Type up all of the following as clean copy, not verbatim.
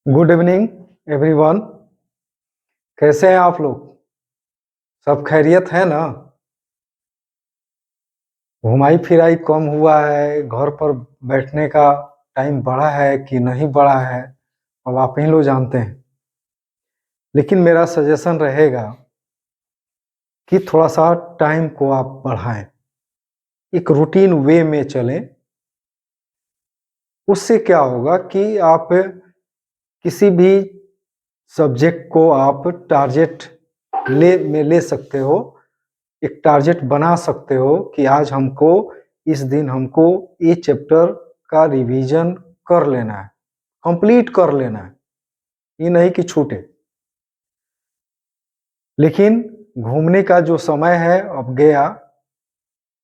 Good evening everyone. कैसे हैं आप लोग? सब खैरियत है ना? घुमाई फिराई कम हुआ है, घर पर बैठने का टाइम बढ़ा है कि नहीं बढ़ा है, अब आप ही लोग जानते हैं। लेकिन मेरा सजेशन रहेगा कि थोड़ा सा टाइम को आप बढ़ाएं, एक रूटीन वे में चलें। उससे क्या होगा कि आप किसी भी सब्जेक्ट को आप टारगेट ले सकते हो, एक टारगेट बना सकते हो कि आज हमको इस दिन हमको ये चैप्टर का रिवीजन कर लेना है, कंप्लीट कर लेना है, ये नहीं कि छूटे। लेकिन घूमने का जो समय है अब गया,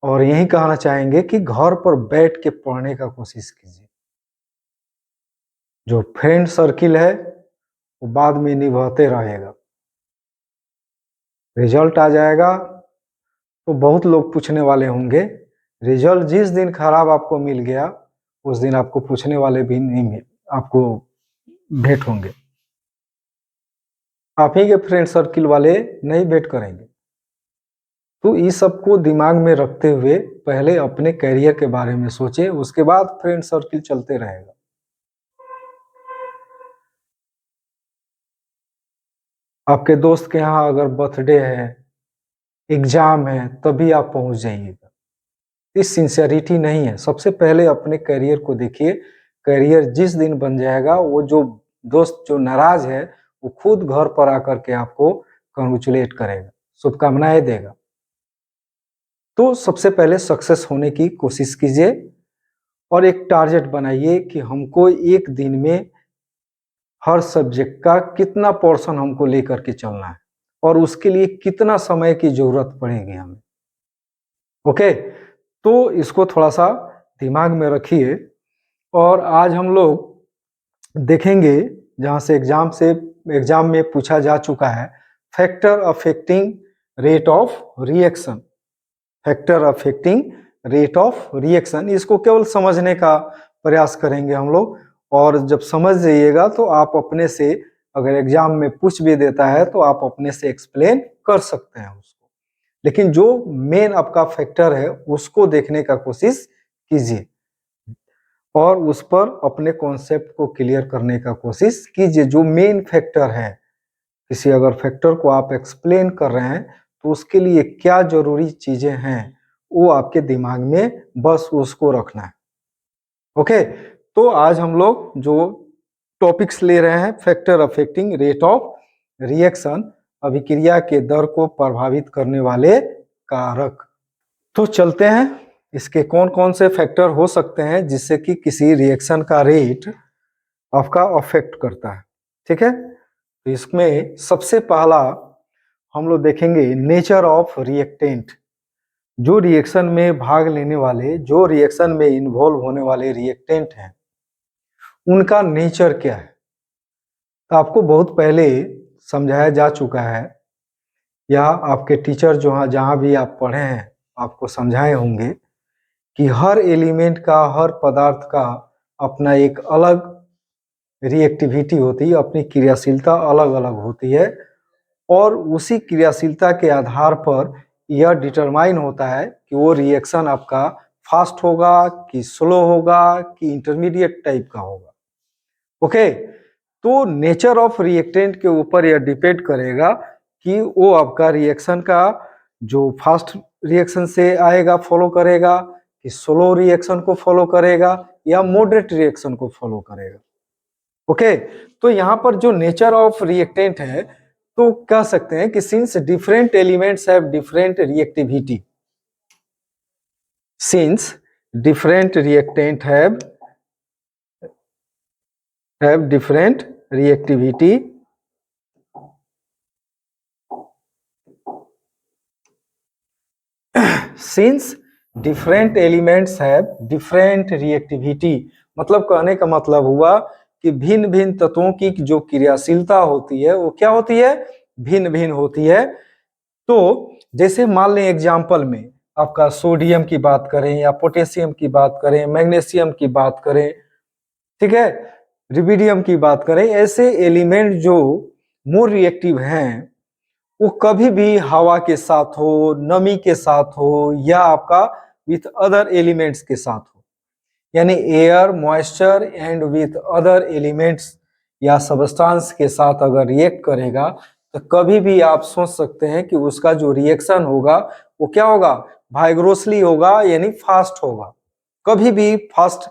और यही कहना चाहेंगे कि घर पर बैठ के पढ़ने का कोशिश कीजिए। जो फ्रेंड सर्किल है वो बाद में निभाते रहेगा, रिजल्ट आ जाएगा तो बहुत लोग पूछने वाले होंगे। रिजल्ट जिस दिन खराब आपको मिल गया उस दिन आपको पूछने वाले भी नहीं मिल आपको भेंट होंगे, आप ही के फ्रेंड सर्किल वाले नहीं भेंट करेंगे। तो इस सब को दिमाग में रखते हुए पहले अपने करियर के बारे में सोचे, उसके बाद फ्रेंड सर्किल चलते रहेगा। आपके दोस्त के यहाँ अगर बर्थडे है, एग्जाम है, तभी आप पहुंच जाइएगा, इस सिंसियरिटी नहीं है। सबसे पहले अपने करियर को देखिए। करियर जिस दिन बन जाएगा, वो जो दोस्त जो नाराज है वो खुद घर पर आकर के आपको कंग्रेचुलेट करेगा, शुभकामनाएं देगा। तो सबसे पहले सक्सेस होने की कोशिश कीजिए और एक टारगेट बनाइए कि हमको एक दिन में हर सब्जेक्ट का कितना पोर्शन हमको लेकर के चलना है और उसके लिए कितना समय की जरूरत पड़ेगी हमें। ओके, तो इसको थोड़ा सा दिमाग में रखिए। और आज हम लोग देखेंगे, जहां से एग्जाम में पूछा जा चुका है, factor affecting rate of reaction. Factor affecting rate of reaction, इसको केवल समझने का प्रयास करेंगे हम लोग। और जब समझ जाइएगा तो आप अपने से, अगर एग्जाम में पूछ भी देता है तो आप अपने से एक्सप्लेन कर सकते हैं उसको। लेकिन जो मेन आपका फैक्टर है उसको देखने का कोशिश कीजिए और उस पर अपने कॉन्सेप्ट को क्लियर करने का कोशिश कीजिए। जो मेन फैक्टर है, किसी अगर फैक्टर को आप एक्सप्लेन कर रहे हैं तो उसके लिए क्या जरूरी चीजें हैं वो आपके दिमाग में बस उसको रखना है। ओके, तो आज हम लोग जो टॉपिक्स ले रहे हैं, factor affecting rate of reaction, अभिक्रिया के दर को प्रभावित करने वाले कारक। तो चलते हैं, इसके कौन कौन से फैक्टर हो सकते हैं जिससे कि किसी रिएक्शन का रेट आपका अफेक्ट करता है। ठीक है, तो इसमें सबसे पहला हम लोग देखेंगे नेचर ऑफ रिएक्टेंट। जो रिएक्शन में भाग लेने वाले, जो रिएक्शन में इन्वॉल्व होने वाले रिएक्टेंट हैं, उनका नेचर क्या है। तो आपको बहुत पहले समझाया जा चुका है, या आपके टीचर जो जहाँ भी आप पढ़े हैं आपको समझाए होंगे कि हर एलिमेंट का, हर पदार्थ का अपना एक अलग रिएक्टिविटी होती है, अपनी क्रियाशीलता अलग अलग होती है। और उसी क्रियाशीलता के आधार पर यह डिटरमाइन होता है कि वो रिएक्शन आपका फास्ट होगा कि स्लो होगा कि इंटरमीडिएट टाइप का होगा। ओके, तो नेचर ऑफ रिएक्टेंट के ऊपर यह डिपेंड करेगा कि वो आपका रिएक्शन का जो फास्ट रिएक्शन से आएगा फॉलो करेगा, कि स्लो रिएक्शन को फॉलो करेगा, या मॉडरेट रिएक्शन को फॉलो करेगा। ओके, तो यहाँ पर जो नेचर ऑफ रिएक्टेंट है, तो कह सकते हैं कि since different elements have different reactivity, since different reactant have different reactivity, since different elements have different reactivity, मतलब कहने का मतलब हुआ कि भिन्न भिन्न तत्वों की जो क्रियाशीलता होती है वो क्या होती है, भिन्न भिन्न होती है। तो जैसे मान लें एग्जाम्पल में आपका सोडियम की बात करें या पोटेशियम की बात करें, मैग्नीशियम की बात करें, ठीक है, रिबिडियम की बात करें, ऐसे एलिमेंट जो मोर रिएक्टिव हैं, वो कभी भी हवा के साथ हो, नमी के साथ हो, या आपका विथ अदर एलिमेंट्स के साथ हो, यानी air, moisture and with other elements या सबस्टांस के साथ अगर रिएक्ट करेगा, तो कभी भी आप सोच सकते हैं कि उसका जो रिएक्शन होगा वो क्या होगा, वाइग्रोसली होगा, यानी फास्ट होगा, कभी भी फास्ट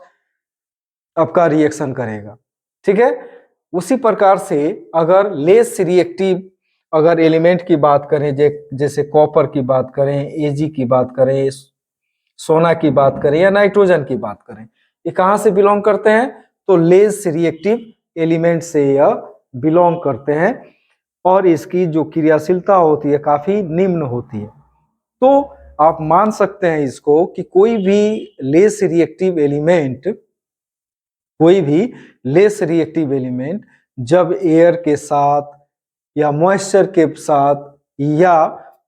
आपका रिएक्शन करेगा। ठीक है, उसी प्रकार से अगर लेस रिएक्टिव अगर एलिमेंट की बात करें, जैसे कॉपर की बात करें, एजी की बात करें, सोना की बात करें या नाइट्रोजन की बात करें, ये कहां से बिलोंग करते हैं, तो लेस रिएक्टिव एलिमेंट से यह बिलोंग करते हैं, और इसकी जो क्रियाशीलता होती है काफी निम्न होती है। तो आप मान सकते हैं इसको कि कोई भी लेस रिएक्टिव एलिमेंट जब एयर के साथ या मॉइस्चर के साथ या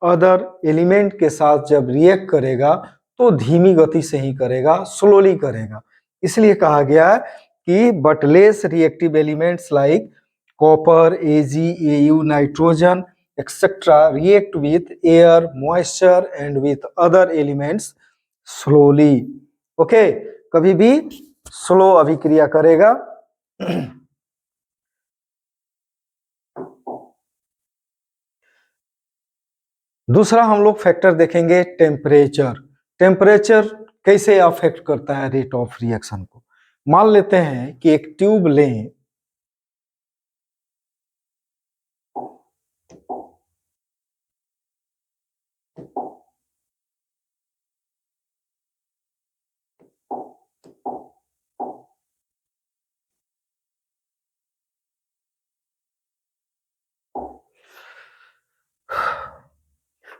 अदर एलिमेंट के साथ जब रिएक्ट करेगा तो धीमी गति से ही करेगा, स्लोली करेगा। इसलिए कहा गया है कि but less reactive elements like copper, AG, AU, nitrogen etcetera react with air, moisture and with other elements slowly. Okay, कभी भी स्लो अभिक्रिया करेगा। दूसरा हम लोग फैक्टर देखेंगे टेम्परेचर। टेम्परेचर कैसे अफेक्ट करता है रेट ऑफ रिएक्शन को। मान लेते हैं कि एक ट्यूब लें,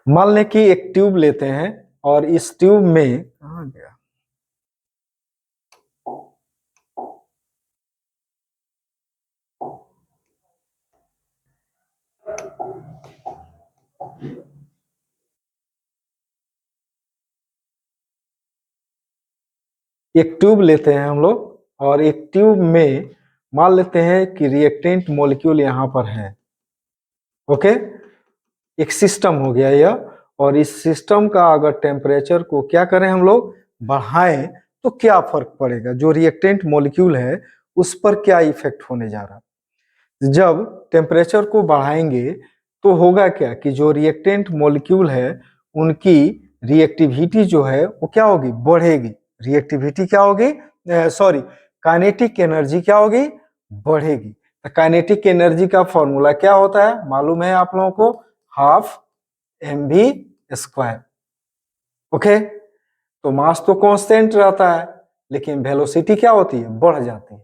मान लें कि एक ट्यूब लेते हैं और इस ट्यूब में कहां गया, एक ट्यूब लेते हैं हम लोग और एक ट्यूब में मान लेते हैं कि रिएक्टेंट मॉलिक्यूल यहां पर है। ओके, एक सिस्टम हो गया यह, और इस सिस्टम का अगर टेम्परेचर को क्या करें हम लोग, बढ़ाएं, तो क्या फर्क पड़ेगा, जो रिएक्टेंट मॉलिक्यूल है उस पर क्या इफेक्ट होने जा रहा है। जब टेम्परेचर को बढ़ाएंगे तो होगा क्या कि जो रिएक्टेंट मॉलिक्यूल है उनकी रिएक्टिविटी जो है वो क्या होगी, बढ़ेगी। रिएक्टिविटी क्या होगी, सॉरी, काइनेटिक एनर्जी क्या होगी, बढ़ेगी। काइनेटिक एनर्जी का फॉर्मूला क्या होता है, मालूम है आप लोगों को, हाफ mv²। ओके, तो मास तो कांस्टेंट रहता है लेकिन वेलोसिटी क्या होती है, बढ़ जाती है।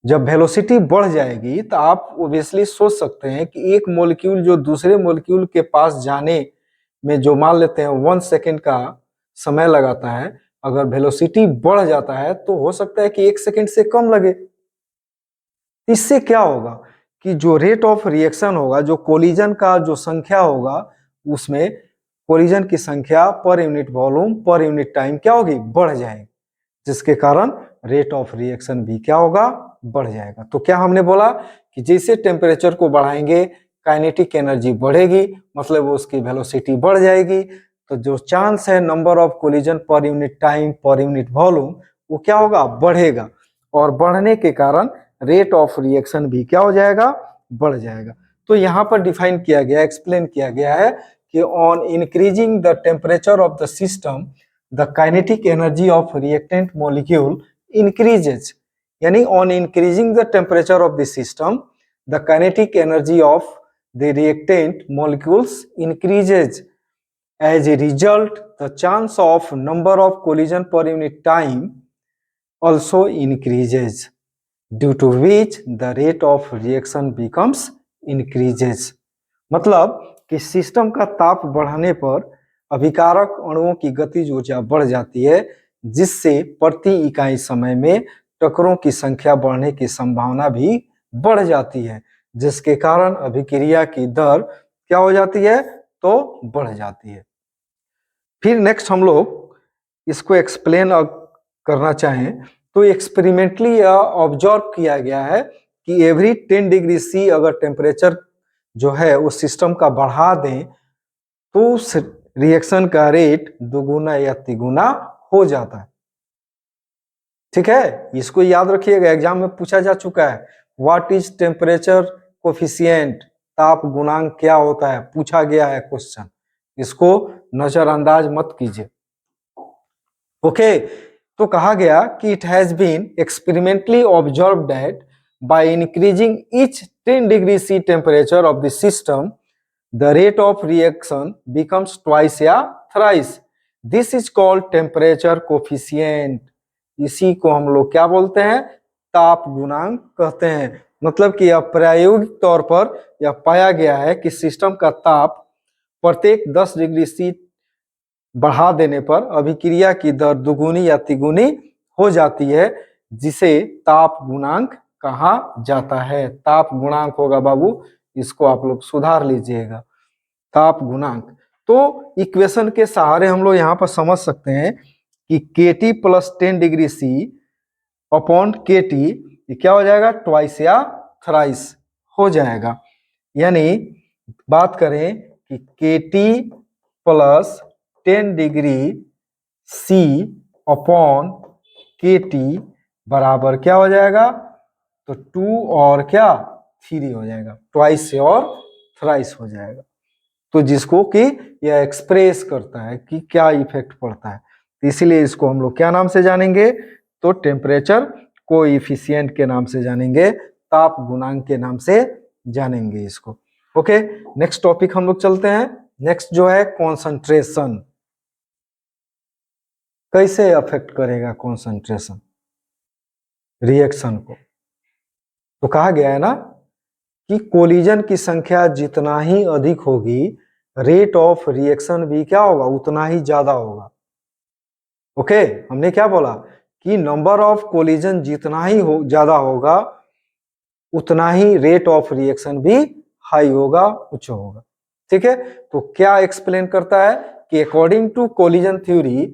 जब वेलोसिटी बढ़ जाएगी तो आप ओब्वियसली सोच सकते हैं कि एक मॉलिक्यूल जो दूसरे मॉलिक्यूल के पास जाने में जो मान लेते हैं 1 सेकेंड का समय लगाता है, अगर वेलोसिटी बढ़ जाता है तो हो सकता है कि 1 सेकेंड से कम लगे। इससे क्या होगा कि जो रेट ऑफ रिएक्शन होगा, जो कोलिजन का जो संख्या होगा, उसमें कोलिजन की संख्या पर unit volume per unit time क्या होगी, बढ़ जाएगी, जिसके कारण रेट ऑफ रिएक्शन भी क्या होगा, बढ़ जाएगा। तो क्या हमने बोला कि जैसे टेम्परेचर को बढ़ाएंगे काइनेटिक एनर्जी बढ़ेगी, मतलब उसकी वेलोसिटी बढ़ जाएगी, तो जो चांस है number of collision per unit time पर यूनिट वॉल्यूम वो क्या होगा, बढ़ेगा, और बढ़ने के कारण रेट ऑफ रिएक्शन भी क्या हो जाएगा, बढ़ जाएगा। तो यहाँ पर डिफाइन किया गया, एक्सप्लेन किया गया है कि on increasing the temperature of the system the kinetic energy of reactant molecule increases, यानी on increasing the temperature of the system the kinetic energy of the reactant molecules increases, as a result the chance of number of collision per unit time also increases, due to which the rate of reaction becomes increases। मतलब कि system का ताप बढ़ने पर अभिकारक अणुओं की गतिज ऊर्जा बढ़ जाती है, जिससे प्रति इकाई समय में टक्करों की संख्या बढ़ने की संभावना भी बढ़ जाती है, जिसके कारण अभिक्रिया की दर क्या हो जाती है, तो बढ़ जाती है। फिर नेक्स्ट हम लोग इसको एक्सप्लेन करना चाहें तो एक्सपेरिमेंटली ऑब्जर्व किया गया है कि एवरी 10 डिग्री सी अगर टेम्परेचर जो है उस सिस्टम का बढ़ा दें तो उस रिएक्शन का रेट दोगुना या तिगुना हो जाता है। ठीक है, इसको याद रखिएगा, एग्जाम में पूछा जा चुका है। व्हाट इज टेम्परेचर कोफिशिएंट, ताप गुणांक क्या होता है, पूछा गया है क्वेश्चन, इसको नजरअंदाज मत कीजिए। ओके, तो कहा गया कि it has been experimentally observe that by increasing each 10 degree C temperature of the system the rate of reaction becomes twice या thrice. This is called temperature coefficient. इसी को हम लोग क्या बोलते हैं, ताप गुणांक कहते हैं। मतलब कि यह प्रायोगिक तौर पर यह पाया गया है कि सिस्टम का ताप प्रत्येक 10 डिग्री सी बढ़ा देने पर अभिक्रिया की दर दुगुनी या तिगुनी हो जाती है, जिसे ताप गुणांक कहा जाता है। ताप गुणांक होगा बाबू, इसको आप लोग सुधार लीजिएगा, ताप गुणांक। तो इक्वेशन के सहारे हम लोग यहाँ पर समझ सकते हैं कि KT plus 10 degree C upon KT क्या हो जाएगा, ट्वाइस या थ्राइस हो जाएगा। यानी बात करें कि KT plus 10 degree C upon KT बराबर क्या हो जाएगा, तो 2 और क्या 3 हो जाएगा, ट्वाइस से और थ्राइस हो जाएगा। तो जिसको कि यह एक्सप्रेस करता है कि क्या इफेक्ट पड़ता है, तो इसीलिए इसको हम लोग क्या नाम से जानेंगे, तो टेम्परेचर कोएफिशिएंट के नाम से जानेंगे, ताप गुणांक के नाम से जानेंगे इसको। ओके, नेक्स्ट टॉपिक हम लोग चलते हैं। नेक्स्ट जो है कॉन्सेंट्रेशन, कैसे अफेक्ट करेगा कॉन्सेंट्रेशन रिएक्शन को। तो कहा गया है ना कि कोलिजन की संख्या जितना ही अधिक होगी, रेट ऑफ रिएक्शन भी क्या होगा, उतना ही ज्यादा होगा। ओके, हमने क्या बोला कि नंबर ऑफ कोलिजन जितना ही ज्यादा होगा, उतना ही रेट ऑफ रिएक्शन भी हाई होगा, उच्च होगा। ठीक है, तो क्या एक्सप्लेन करता है कि according to collision theory,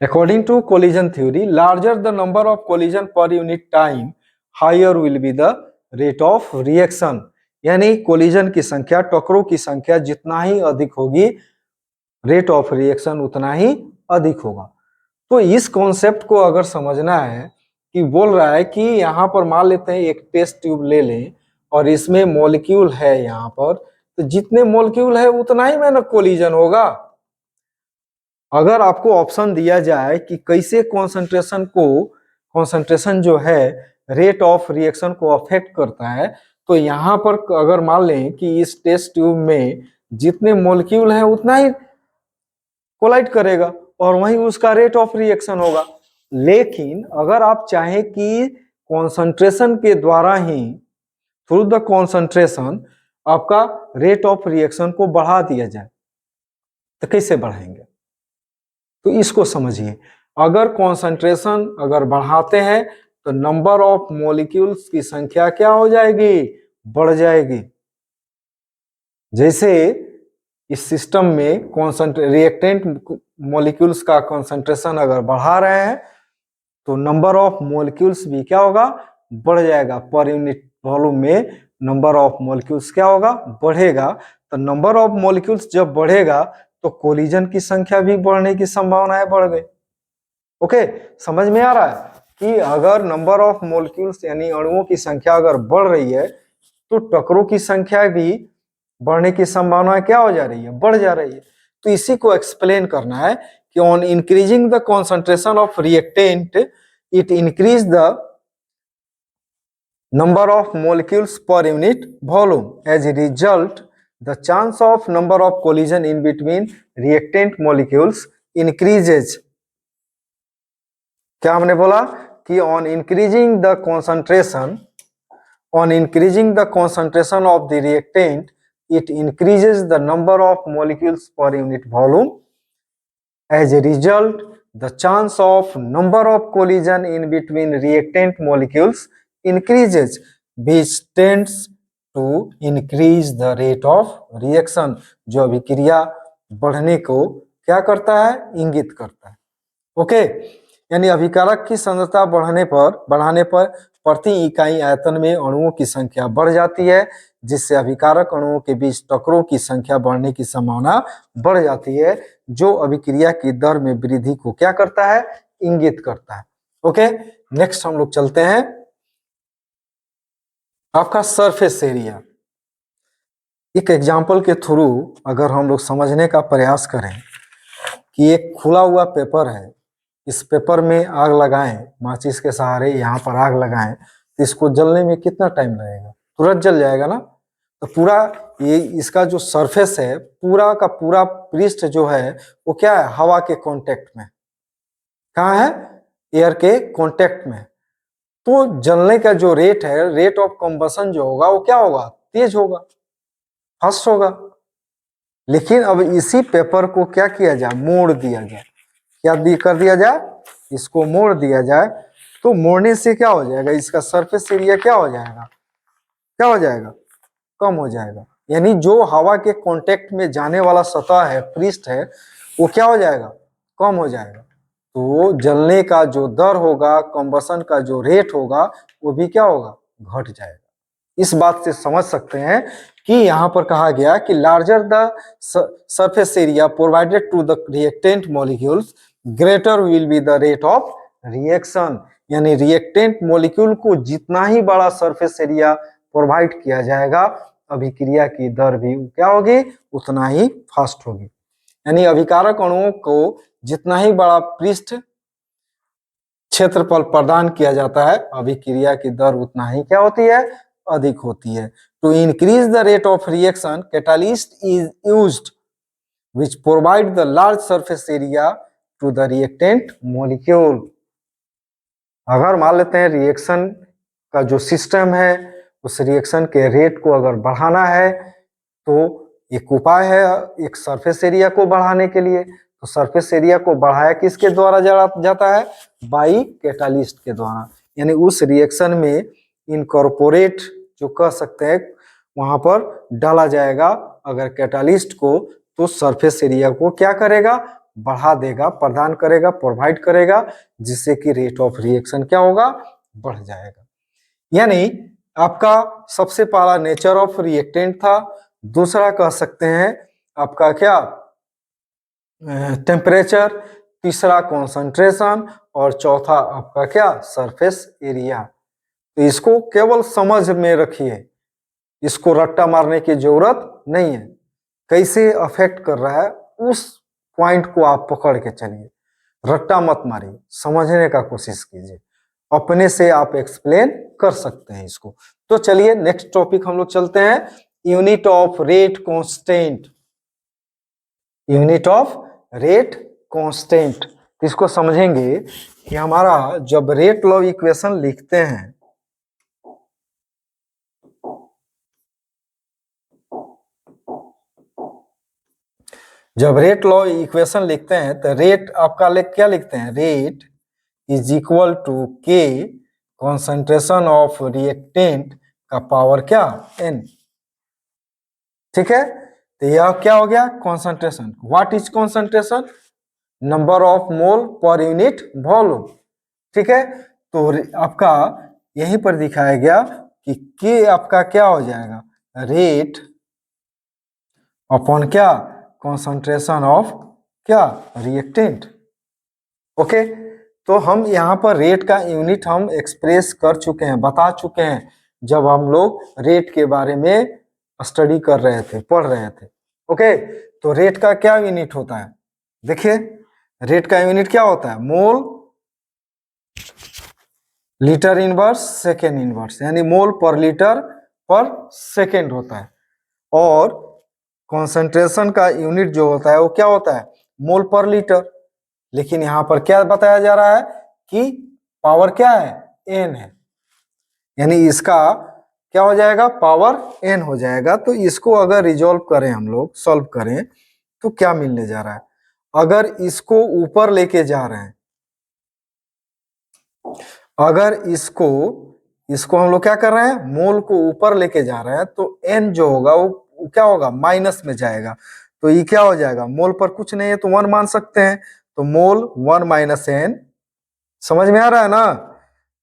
according to collision theory, larger the number of collision per unit time, higher will be the rate of reaction. यानी कोलिजन की संख्या, टकरों की संख्या जितना ही अधिक होगी, रेट ऑफ रिएक्शन उतना ही अधिक होगा। तो इस कॉन्सेप्ट को अगर समझना है कि बोल रहा है कि यहाँ पर मान लेते हैं एक टेस्ट ट्यूब ले लें और इसमें मॉलिक्यूल है यहाँ पर, तो जितने मॉलिक्यूल है उतना ही में ना कोलिजन होगा। अगर आपको ऑप्शन दिया जाए कि कैसे कॉन्सेंट्रेशन जो है रेट ऑफ रिएक्शन को अफेक्ट करता है, तो यहाँ पर अगर मान लें कि इस टेस्ट ट्यूब में जितने मॉलिक्यूल है उतना ही कोलाइड करेगा और वहीं उसका रेट ऑफ रिएक्शन होगा। लेकिन अगर आप चाहें कि कॉन्सेंट्रेशन के द्वारा ही, थ्रू द कॉन्सेंट्रेशन, आपका रेट ऑफ रिएक्शन को बढ़ा दिया जाए, तो कैसे बढ़ाएंगे, तो इसको समझिए। अगर कॉन्सेंट्रेशन अगर बढ़ाते हैं तो नंबर ऑफ मॉलिक्यूल्स की संख्या क्या हो जाएगी, बढ़ जाएगी। जैसे इस सिस्टम में रिएक्टेंट मॉलिक्यूल्स का कॉन्सेंट्रेशन अगर बढ़ा रहे हैं तो नंबर ऑफ मॉलिक्यूल्स भी क्या होगा, बढ़ जाएगा। पर यूनिट वॉल्यूम में नंबर ऑफ मॉलिक्यूल्स क्या होगा, बढ़ेगा। तो नंबर ऑफ मॉलिक्यूल्स जब बढ़ेगा तो कोलिजन की संख्या भी बढ़ने की संभावनाएं बढ़ गई। ओके, समझ में आ रहा है कि अगर नंबर ऑफ मॉलिक्यूल्स यानी अणुओं की संख्या अगर बढ़ रही है तो टकरों की संख्या भी बढ़ने की संभावना क्या हो जा रही है, बढ़ जा रही है। तो इसी को एक्सप्लेन करना है कि on increasing the concentration of reactant it increase the number of molecules per unit volume. As a result the chance of number of collision in between reactant molecules increases. क्या हमने बोला कि on increasing the concentration of the reactant, it increases the number of molecules per unit volume. As a result, the chance of number of collision in between reactant molecules increases, which tends to increase the rate of reaction, जो अभिक्रिया बढ़ने को क्या करता है, इंगित करता है। ओके, यानी अभिकारक की सांद्रता बढ़ाने पर प्रति इकाई आयतन में अणुओं की संख्या बढ़ जाती है, जिससे अभिकारक अणुओं के बीच टकरों की संख्या बढ़ने की संभावना बढ़ जाती है, जो अभिक्रिया की दर में वृद्धि को क्या करता है, इंगित करता है। ओके, नेक्स्ट हम लोग चलते हैं आपका सरफेस एरिया। एक एग्जाम्पल के थ्रू अगर हम लोग समझने का प्रयास करें कि एक खुला हुआ पेपर है, इस पेपर में आग लगाएं, माचिस के सहारे यहाँ पर आग लगाएं, तो इसको जलने में कितना टाइम लगेगा, तुरंत जल जाएगा ना। तो पूरा ये इसका जो सरफेस है, पूरा का पूरा पृष्ठ जो है वो क्या है, हवा के कांटेक्ट में, कहाँ है, एयर के कांटेक्ट में। तो जलने का जो रेट है, रेट ऑफ कंबशन जो होगा वो क्या होगा, तेज होगा, फास्ट होगा। लेकिन अब इसी पेपर को क्या किया जाए, मोड़ दिया जाए, क्या कर दिया जाए, इसको मोड़ दिया जाए, तो मोड़ने से क्या हो जाएगा, इसका सरफेस एरिया क्या हो जाएगा, क्या हो जाएगा, कम हो जाएगा। यानी जो हवा के कांटेक्ट में जाने वाला सतह है, पृष्ठ है, वो क्या हो जाएगा, कम हो जाएगा। तो जलने का जो दर होगा, कंबशन का जो रेट होगा, वो भी क्या होगा, घट जाएगा। इस बात से समझ सकते हैं कि यहाँ पर कहा गया कि larger the surface area provided to the reactant molecules greater will be the rate of reaction. यानी रिएक्टेंट मॉलिक्यूल को जितना ही बड़ा सरफेस एरिया प्रोवाइड किया जाएगा, अभिक्रिया की दर भी क्या होगी, उतना ही फास्ट होगी। यानी अभिकारक अणुओं को जितना ही बड़ा पृष्ठ क्षेत्रफल प्रदान किया जाता है, अभिक्रिया की दर उतना ही क्या होती है, अधिक होती है। To increase the rate of reaction, catalyst is used which provide the large surface area to the reactant molecule। अगर मान लेते हैं रिएक्शन का जो सिस्टम है, उस रिएक्शन के रेट को अगर बढ़ाना है, तो एक उपाय है एक सरफेस एरिया को बढ़ाने के लिए। तो सरफेस एरिया को बढ़ाया किसके द्वारा जाता है, बाई कैटालिस्ट के द्वारा। यानी उस रिएक्शन में इनकॉर्पोरेट जो कह सकते हैं, वहां पर डाला जाएगा अगर कैटालिस्ट को, तो सरफेस एरिया को क्या करेगा, बढ़ा देगा, प्रदान करेगा, प्रोवाइड करेगा, जिससे कि रेट ऑफ रिएक्शन क्या होगा, बढ़ जाएगा। यानी आपका सबसे पहला नेचर ऑफ रिएक्टेंट था, दूसरा कह सकते हैं आपका क्या, टेम्परेचर, तीसरा कॉन्सेंट्रेशन, और चौथा आपका क्या, सरफेस एरिया। तो इसको केवल समझ में रखिए, इसको रट्टा मारने की जरूरत नहीं है। कैसे अफेक्ट कर रहा है उस पॉइंट को आप पकड़ के चलिए, रट्टा मत मारिए, समझने का कोशिश कीजिए, अपने से आप एक्सप्लेन कर सकते हैं इसको। तो चलिए नेक्स्ट टॉपिक हम लोग चलते हैं, unit of rate constant. Unit of rate constant इसको समझेंगे कि हमारा जब रेट लॉ इक्वेशन लिखते हैं, जब रेट लॉ इक्वेशन लिखते हैं तो रेट आपका क्या लिखते हैं, rate is equal to K concentration of reactant का पावर क्या, एन। ठीक है, तो यह क्या हो गया, concentration. What is concentration, number of mole पर यूनिट वॉल्यूम। ठीक है, तो आपका यहीं पर दिखाया गया कि के आपका क्या हो जाएगा, रेट अपॉन क्या, कॉन्सेंट्रेशन ऑफ क्या, रिएक्टेंट। ओके, तो हम यहाँ पर रेट का यूनिट हम एक्सप्रेस कर चुके हैं, बता चुके हैं, जब हम लोग रेट के बारे में स्टडी कर रहे थे, पढ़ रहे थे। ओके, तो रेट का क्या यूनिट होता है, देखिए रेट का यूनिट क्या होता है, mole litre inverse second inverse, यानी मोल पर लीटर पर सेकेंड होता है। और कॉन्सेंट्रेशन का यूनिट जो होता है वो क्या होता है, मोल पर लीटर। लेकिन यहां पर क्या बताया जा रहा है कि पावर क्या है, एन है, यानी इसका क्या हो जाएगा, पावर एन हो जाएगा। तो इसको अगर रिजॉल्व करें, हम लोग सॉल्व करें, तो क्या मिलने जा रहा है, अगर इसको ऊपर लेके जा रहे हैं, अगर इसको हम लोग क्या कर रहे हैं, मोल को ऊपर लेके जा रहे हैं, तो n जो होगा वो क्या होगा, माइनस में जाएगा। तो ये क्या हो जाएगा, मोल पर कुछ नहीं है तो 1 मान सकते हैं, तो मोल 1 माइनस n, समझ में आ रहा है ना।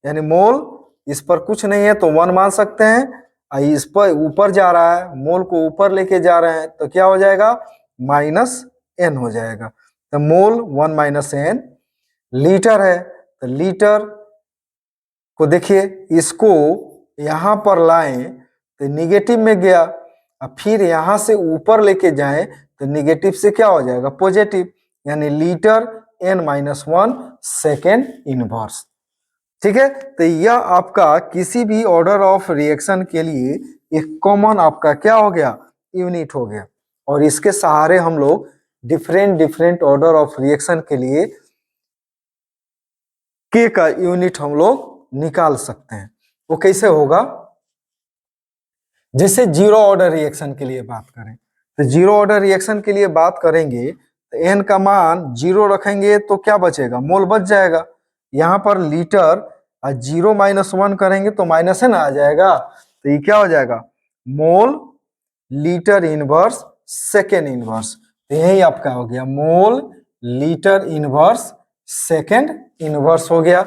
यानी मोल इस पर कुछ नहीं है तो 1 मान सकते हैं, इस पर ऊपर जा रहा है, मोल को ऊपर लेके जा रहे हैं तो क्या हो जाएगा, माइनस n हो जाएगा। तो मोल 1 माइनस n लीटर है, तो लीटर को देखिए, इसको यहां पर लाएं तो निगेटिव में गया, अब फिर यहां से ऊपर लेके जाएं तो निगेटिव से क्या हो जाएगा, पॉजिटिव, यानी लीटर n-1 सेकेंड इनवर्स। ठीक है, तो यह आपका किसी भी ऑर्डर ऑफ रिएक्शन के लिए एक कॉमन आपका क्या हो गया, यूनिट हो गया। और इसके सहारे हम लोग डिफरेंट ऑर्डर ऑफ रिएक्शन के लिए के का यूनिट हम लोग निकाल सकते हैं। वो कैसे होगा, जैसे जीरो ऑर्डर रिएक्शन के लिए बात करें, तो जीरो ऑर्डर रिएक्शन के लिए बात करेंगे तो n का मान 0 रखेंगे तो क्या बचेगा, मोल बच जाएगा। यहाँ पर लीटर और 0-1 करेंगे तो माइनस है ना आ जाएगा, तो ये क्या हो जाएगा, mole litre inverse second inverse. तो यही आपका हो गया mole litre inverse second inverse हो गया।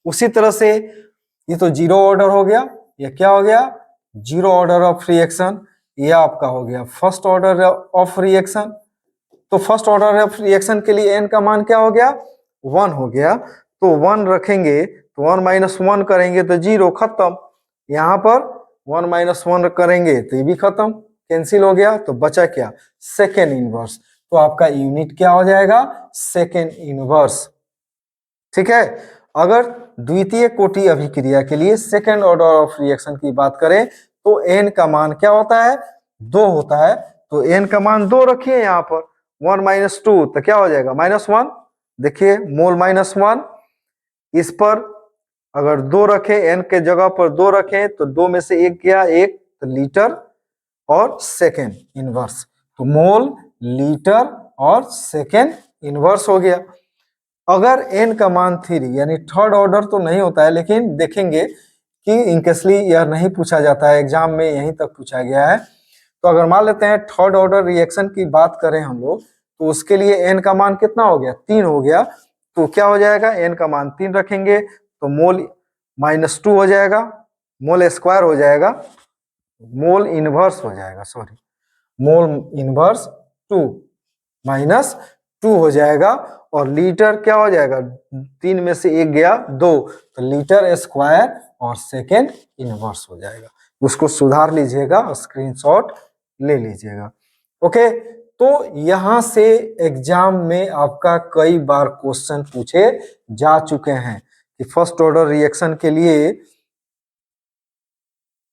उसी तरह से ये तो जीरो ऑर्डर हो गया, ये क्या हो गया, जीरो ऑर्डर ऑफ रिएक्शन। ये आपका हो गया फर्स्ट ऑर्डर ऑफ रिएक्शन। तो फर्स्ट ऑर्डर ऑफ रिएक्शन के लिए n का मान क्या हो गया, 1 हो गया, तो 1 रखेंगे तो 1-1 करेंगे तो 0, खत्म। यहाँ पर 1-1 करेंगे तो ये भी खत्म, कैंसिल हो गया, तो बचा क्या, सेकेंड इनवर्स। तो आपका यूनिट क्या हो जाएगा, सेकेंड इनवर्स। ठीक है, अगर द्वितीय कोटि अभिक्रिया के लिए सेकेंड ऑर्डर ऑफ रिएक्शन की बात करें तो n का मान क्या होता है, 2 होता है, तो n का मान 2 रखिए यहाँ पर, 1-2 तो क्या हो जाएगा, -1। देखिए मोल -1, इस पर अगर 2 रखें, n के जगह पर 2 रखें तो 2 में से 1 गया, 1 तो लीटर और सेकेंड इनवर्स, तो मोल लीटर और सेकेंड इनवर्स हो गया। अगर n का मान 3 यानी थर्ड ऑर्डर तो नहीं होता है, लेकिन देखेंगे कि इनकेसली यह नहीं पूछा जाता है एग्जाम में, यहीं तक पूछा गया है। तो अगर मान लेते हैं थर्ड ऑर्डर रिएक्शन की बात करें हम लोग, तो उसके लिए n का मान कितना हो गया, 3 हो गया, तो क्या हो जाएगा, n का मान 3 रखेंगे तो मोल -2 हो जाएगा, मोल स्क्वायर हो जाएगा, मोल इनवर्स हो जाएगा, सॉरी, मोल इनवर्स 2 -2 हो जाएगा, और लीटर क्या हो जाएगा, 3 में से 1 गया, 2, तो लीटर स्क्वायर और सेकेंड इनवर्स हो जाएगा। उसको सुधार लीजिएगा, स्क्रीनशॉट ले लीजिएगा। ओके, तो यहां से एग्जाम में आपका कई बार क्वेश्चन पूछे जा चुके हैं कि फर्स्ट ऑर्डर रिएक्शन के लिए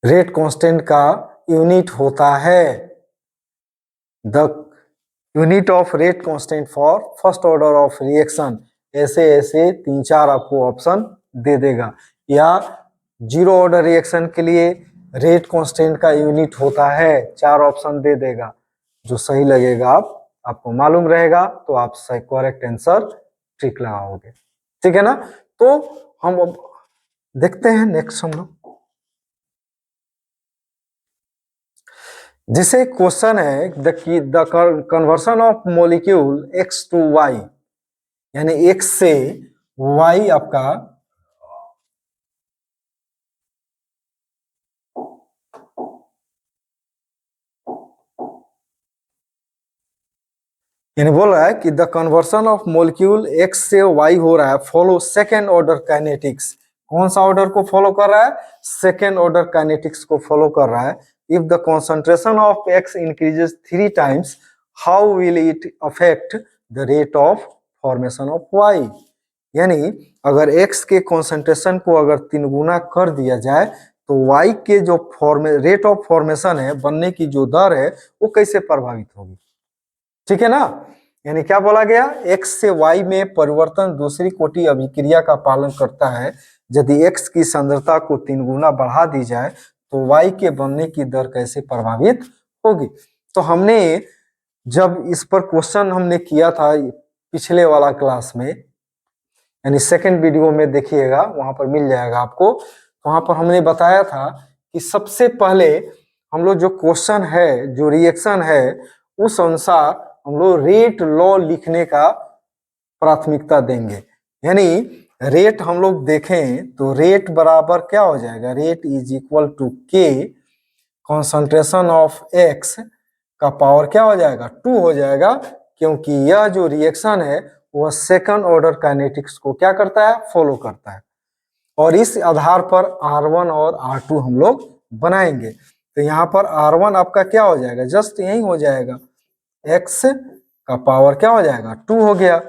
रेट कांस्टेंट का यूनिट होता है, the unit of rate constant for first order of reaction, ऐसे ऐसे 3-4 आपको ऑप्शन दे देगा। या जीरो ऑर्डर रिएक्शन के लिए रेट कांस्टेंट का यूनिट होता है, 4 ऑप्शन दे देगा, जो सही लगेगा आपको मालूम रहेगा तो आप सही करेक्ट आंसर ठीक लगाओगे। ठीक है ना, तो हम अब देखते हैं नेक्स्ट हम लोग, जैसे क्वेश्चन है the conversion of molecule x to y, यानी x से y आपका यानी बोल रहा है कि the conversion of molecule x से y हो रहा है, फॉलो सेकेंड ऑर्डर काइनेटिक्स। कौन सा ऑर्डर को फॉलो कर रहा है, सेकेंड ऑर्डर काइनेटिक्स को फॉलो कर रहा है। If the concentration of x increases 3 times, how will it affect the rate of formation of y। यानी अगर x के कॉन्सेंट्रेशन को अगर 3 गुना कर दिया जाए तो y के जो रेट ऑफ फॉर्मेशन है, बनने की जो दर है, वो कैसे प्रभावित होगी। ठीक है ना, यानी क्या बोला गया, x से y में परिवर्तन दूसरी कोटि अभिक्रिया का पालन करता है। यदि x की सांद्रता को 3 गुना बढ़ा दी जाए तो y के बनने की दर कैसे प्रभावित होगी। तो हमने जब इस पर क्वेश्चन हमने किया था पिछले वाला क्लास में, यानी सेकंड वीडियो में देखिएगा, वहां पर मिल जाएगा आपको। वहां पर हमने बताया था कि सबसे पहले हम लोग जो क्वेश्चन है, जो रिएक्शन है, उस अनुसार हम लोग रेट लॉ लिखने का प्राथमिकता देंगे। यानी रेट हम लोग देखें तो रेट बराबर क्या हो जाएगा, rate is equal to K concentration of x का पावर क्या हो जाएगा, 2 हो जाएगा, क्योंकि यह जो रिएक्शन है वह सेकंड ऑर्डर काइनेटिक्स को क्या करता है, फॉलो करता है। और इस आधार पर R1 और R2 हम लोग बनाएंगे। तो यहाँ पर R1 आपका क्या हो जाएगा, जस्ट यही हो जाएगा, x का पावर क्या हो जाएगा, 2 हो गया।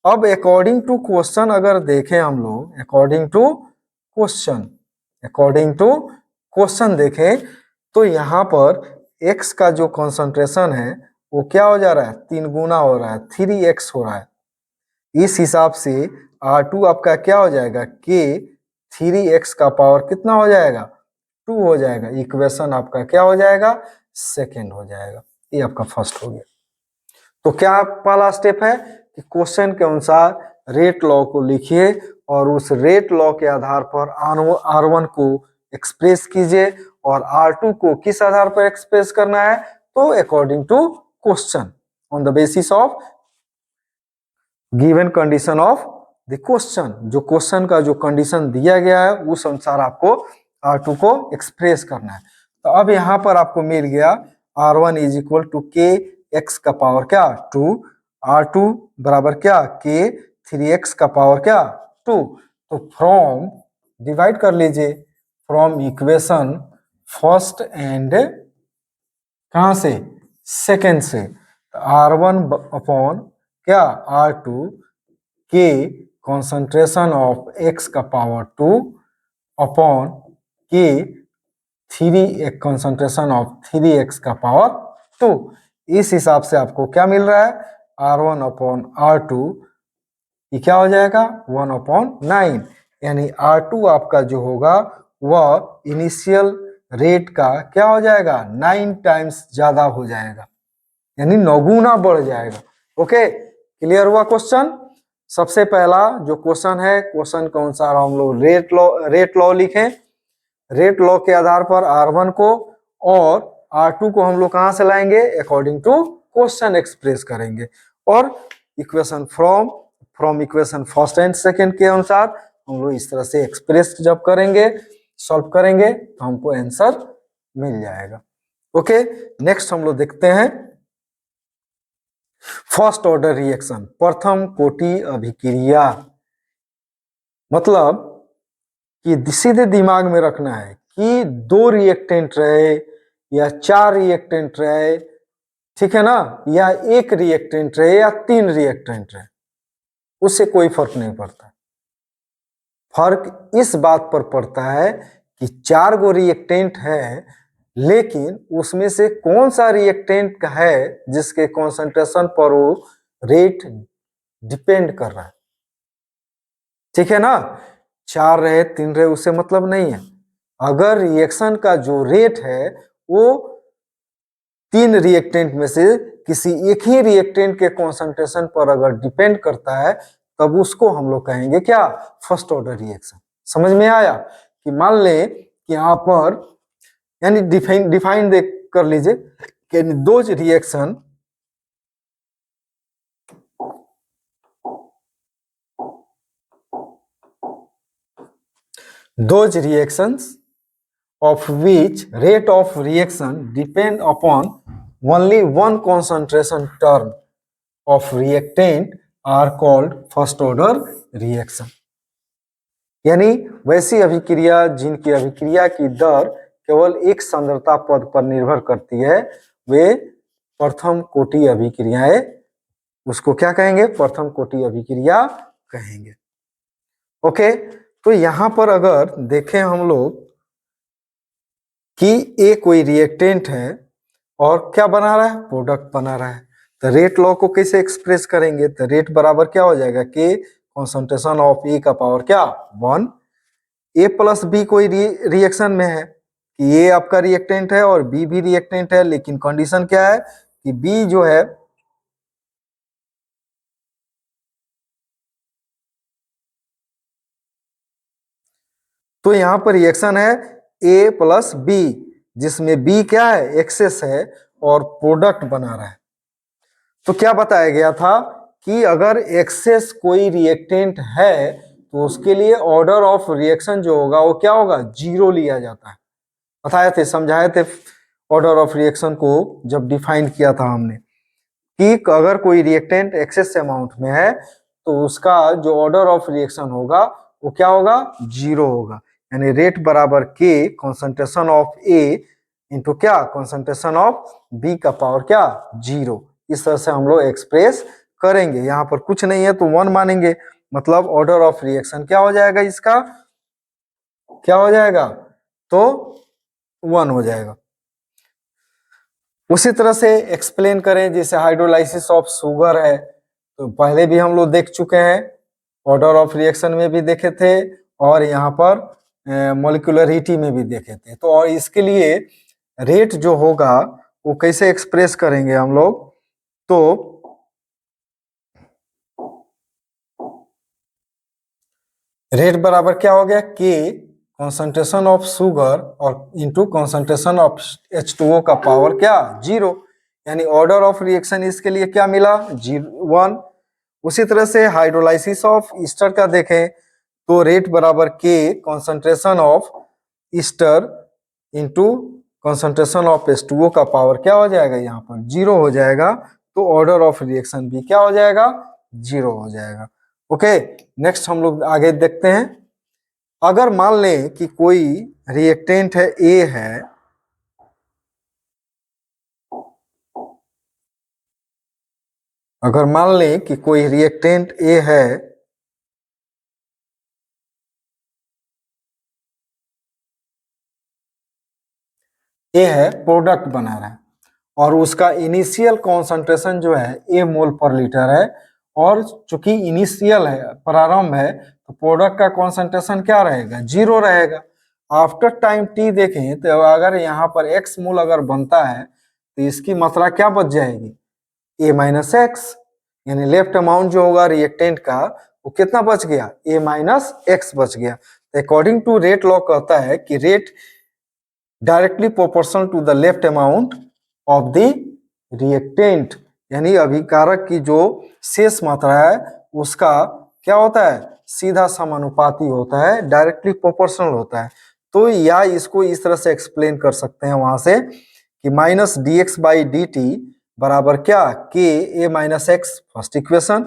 अब अकॉर्डिंग टू क्वेश्चन अगर देखें हम लोग, अकॉर्डिंग टू क्वेश्चन देखें तो यहाँ पर x का जो कंसंट्रेशन है वो क्या हो जा रहा है, 3 गुना हो रहा है, 3x हो रहा है। इस हिसाब से R2 आपका क्या हो जाएगा, k 3x का पावर कितना हो जाएगा, 2 हो जाएगा। इक्वेशन आपका क्या हो जाएगा, सेकेंड हो जाएगा। ये आपका फर्स्ट हो गया। तो क्या पहला स्टेप है कि क्वेश्चन के अनुसार रेट लॉ को लिखिए और उस रेट लॉ के आधार पर R1 को एक्सप्रेस कीजिए और R2 को किस आधार पर एक्सप्रेस करना है, तो according to question, on the basis of given condition of the question. जो क्वेश्चन का जो कंडीशन दिया गया है उस अनुसार आपको R2 को एक्सप्रेस करना है। तो अब यहाँ पर आपको मिल गया R1 इज इक्वल टू के एक्स का पावर क्या, 2, R2 बराबर क्या, के 3x का पावर क्या, 2। तो फ्रॉम, डिवाइड कर लीजिए, फ्रॉम इक्वेशन फर्स्ट एंड कहाँ से, सेकेंड से, R1 अपॉन क्या, R2 के कॉन्सेंट्रेशन ऑफ x का पावर 2 अपॉन के 3 कॉन्सेंट्रेशन ऑफ 3x का पावर 2। इस हिसाब से आपको क्या मिल रहा है, R1 अपॉन R2 ये क्या हो जाएगा, 1 अपॉन 9। यानी R2 आपका जो होगा वह इनिशियल रेट का क्या हो जाएगा, 9 टाइम्स ज्यादा हो जाएगा, यानी 9 गुना बढ़ जाएगा। ओके, क्लियर हुआ क्वेश्चन। सबसे पहला जो क्वेश्चन है, क्वेश्चन के अनुसार हम लोग रेट लॉ लिखें। रेट लॉ के आधार पर R1 को और R2 को हम लोग कहां से लाएंगे, अकॉर्डिंग टू क्वेश्चन एक्सप्रेस करेंगे। और equation from equation first and second के अनुसार हम लोग इस तरह से एक्सप्रेस जब करेंगे, सॉल्व करेंगे, तो हमको आंसर मिल जाएगा। ओके, नेक्स्ट हम लोग देखते हैं फर्स्ट ऑर्डर रिएक्शन, प्रथम कोटि अभिक्रिया। मतलब कि सीधे दिमाग में रखना है कि 2 रिएक्टेंट रहे या 4 रिएक्टेंट रहे, ठीक है ना, या 1 रिएक्टेंट रहे या 3 रिएक्टेंट रहे, उससे कोई फर्क नहीं पड़ता। फर्क इस बात पर पड़ता है कि 4 गो रिएक्टेंट है, लेकिन उसमें से कौन सा रिएक्टेंट है जिसके कॉन्सेंट्रेशन पर वो रेट डिपेंड कर रहा है, ठीक है ना। 4 रहे 3 रहे उससे मतलब नहीं है। अगर रिएक्शन का जो रेट है वो 3 रिएक्टेंट में से किसी एक ही रिएक्टेंट के कॉन्सेंट्रेशन पर अगर डिपेंड करता है, तब उसको हम लोग कहेंगे क्या, फर्स्ट ऑर्डर रिएक्शन। समझ में आया कि मान ले कि यहाँ पर, यानी डिफाइन देख कर लीजिए कि those reactions of which rate of reaction depend upon only one concentration term of reactant are called first order reaction। यानी वैसी अभिक्रिया जिनकी अभिक्रिया की दर केवल एक सांद्रता पद पर निर्भर करती है, वे प्रथम कोटि अभिक्रियाएं, उसको क्या कहेंगे, प्रथम कोटि अभिक्रिया कहेंगे। ओके, तो यहां पर अगर देखें हम लोग कि ए कोई रिएक्टेंट है और क्या बना रहा है, प्रोडक्ट बना रहा है, तो रेट लॉ को कैसे एक्सप्रेस करेंगे, तो रेट बराबर क्या हो जाएगा, के कॉन्सेंट्रेशन ऑफ ए का पावर क्या, 1। ए प्लस बी कोई रिएक्शन में है कि ए आपका रिएक्टेंट है और बी भी रिएक्टेंट है, लेकिन कंडीशन क्या है कि बी जो है तो यहाँ पर रिएक्शन है ए प्लस बी, जिसमें बी क्या है, एक्सेस है और प्रोडक्ट बना रहा है। तो क्या बताया गया था कि अगर एक्सेस कोई रिएक्टेंट है तो उसके लिए ऑर्डर ऑफ रिएक्शन जो होगा वो क्या होगा, 0 लिया जाता है। बताए थे, समझाए थे ऑर्डर ऑफ रिएक्शन को जब डिफाइन किया था हमने, कि अगर कोई रिएक्टेंट एक्सेस अमाउंट में है तो उसका जो ऑर्डर ऑफ रिएक्शन होगा वो क्या होगा, 0 होगा। यानी रेट बराबर के कॉन्सेंट्रेशन ऑफ ए इंटू क्या, कॉन्सेंट्रेशन ऑफ बी का पावर क्या, 0। इस तरह से हम लोग एक्सप्रेस करेंगे। यहाँ पर कुछ नहीं है तो 1 मानेंगे, मतलब ऑर्डर ऑफ रिएक्शन क्या हो जाएगा, इसका क्या हो जाएगा, तो 1 हो जाएगा। उसी तरह से एक्सप्लेन करें, जैसे हाइड्रोलाइसिस ऑफ शुगर है, तो पहले भी हम लोग देख चुके हैं, ऑर्डर ऑफ रिएक्शन में भी देखे थे और यहाँ पर मॉलिक्यूलरिटी में भी देखे थे। तो और इसके लिए रेट जो होगा वो कैसे एक्सप्रेस करेंगे हम लोग, तो रेट बराबर क्या हो गया, के कॉन्सेंट्रेशन ऑफ शुगर और इंटू कॉन्सेंट्रेशन ऑफ H2O का पावर क्या, 0। यानी ऑर्डर ऑफ रिएक्शन इसके लिए क्या मिला, 1। उसी तरह से हाइड्रोलाइसिस ऑफ ईस्टर का देखें तो रेट बराबर के concentration of Easter into concentration of H2O का पावर क्या हो जाएगा, यहाँ पर 0 हो जाएगा। तो ऑर्डर ऑफ रिएक्शन भी क्या हो जाएगा, 0 हो जाएगा। ओके, नेक्स्ट हम लोग आगे देखते हैं। अगर मान लें कि कोई रिएक्टेंट है ए है, अगर मान लें कि कोई रिएक्टेंट ए है, ए है, प्रोडक्ट बना रहा है और उसका इनिशियल कॉन्सेंट्रेशन जो है ए मोल पर लीटर है, और चूंकि इनिशियल है, प्रारंभ है, तो प्रोडक्ट का कॉन्सेंट्रेशन क्या रहेगा, 0 रहेगा। आफ्टर टाइम टी देखें तो अगर यहाँ पर एक्स मोल अगर बनता है तो इसकी मात्रा क्या बच जाएगी, ए माइनस एक्स। यानी लेफ्ट अमाउंट जो होगा रिएक्टेंट का वो कितना बच गया, ए माइनस एक्स बच गया। अकॉर्डिंग टू रेट लॉ कहता है कि rate directly proportional to the left amount of the reactant, यानी अभिकारक की जो शेष मात्रा है उसका क्या होता है, सीधा समानुपाती होता है, डायरेक्टली प्रोपोर्शनल होता है। तो या इसको इस तरह से एक्सप्लेन कर सकते हैं वहां से कि minus D x by D T बराबर क्या, के ए माइनस एक्स, फर्स्ट इक्वेशन,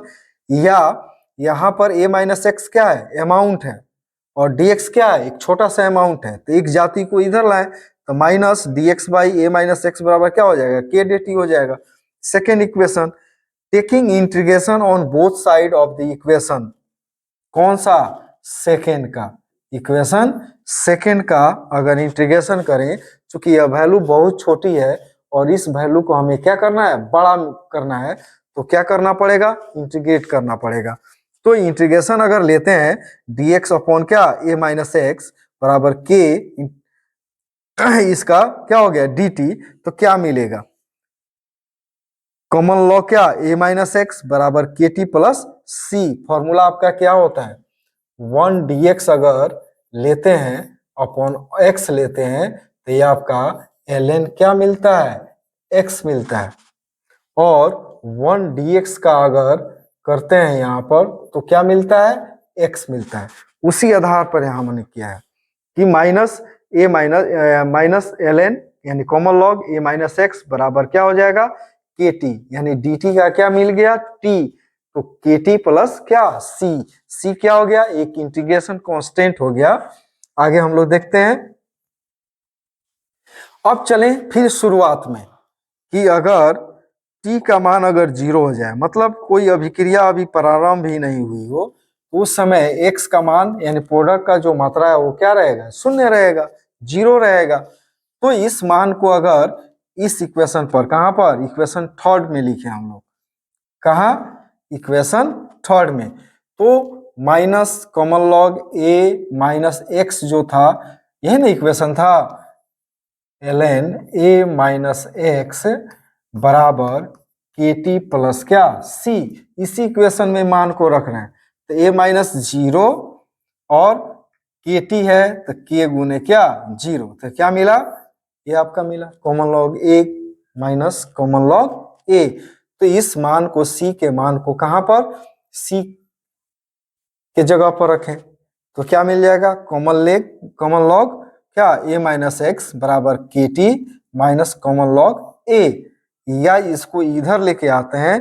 या यहाँ पर ए माइनस एक्स क्या है, अमाउंट है, और dx क्या है, एक छोटा सा अमाउंट है, तो एक जाति को इधर लाए तो minus dx by A minus x बराबर क्या हो जाएगा, के dt हो जाएगा। Second equation, taking integration on both side of the equation, कौन सा, सेकेंड का इक्वेशन, सेकेंड का अगर इंटीग्रेशन करें, चूंकि यह वैल्यू बहुत छोटी है और इस वैल्यू को हमें क्या करना है, बड़ा करना है, तो क्या करना पड़ेगा, इंटीग्रेट करना पड़ेगा। तो इंटीग्रेशन अगर लेते हैं dx अपॉन क्या, ए माइनस एक्स बराबर के, इसका क्या हो गया dt, तो क्या मिलेगा, कॉमन लॉ क्या, ए माइनस एक्स बराबर के टी प्लस सी। फॉर्मूला आपका क्या होता है, 1 dx अगर लेते हैं अपॉन x लेते हैं तो ये आपका ln क्या मिलता है, x मिलता है, और 1 dx का अगर करते हैं यहाँ पर तो क्या मिलता है, x मिलता है। उसी आधार पर यहाँ हमने किया है कि माइनस ए माइनस ln यानी कॉमन लॉग ए माइनस एक्स बराबर क्या हो जाएगा, के टी, यानी डी टी का क्या मिल गया, टी, तो के टी प्लस क्या, सी, सी क्या हो गया, एक इंटीग्रेशन कांस्टेंट हो गया। आगे हम लोग देखते हैं। अब चलें फिर शुरुआत में कि अगर t का मान अगर 0 हो जाए, मतलब कोई अभिक्रिया अभी प्रारंभ ही नहीं हुई हो, तो उस समय x का मान यानी प्रोडक्ट का जो मात्रा है वो क्या रहेगा, शून्य रहेगा, 0 रहेगा। तो इस मान को अगर इस इक्वेशन पर, कहां पर, इक्वेशन थर्ड में लिखे हम लोग, कहा, इक्वेशन थर्ड में, तो माइनस कॉमन लॉग ए माइनस एक्स जो था, यही ना इक्वेशन था, ln ए माइनस एक्स बराबर के टी प्लस क्या, सी, इसी इक्वेशन में मान को रखना है। तो ए माइनस 0 और के टी है तो के गुने क्या 0, तो क्या मिला, ये आपका मिला कॉमन लॉग ए माइनस कॉमन लॉग ए। तो इस मान को सी के मान को कहां पर सी के जगह पर रखें तो क्या मिल जाएगा, कॉमन लॉग क्या ए माइनस एक्स बराबर के टी माइनस कॉमन लॉग ए, या इसको इधर लेके आते हैं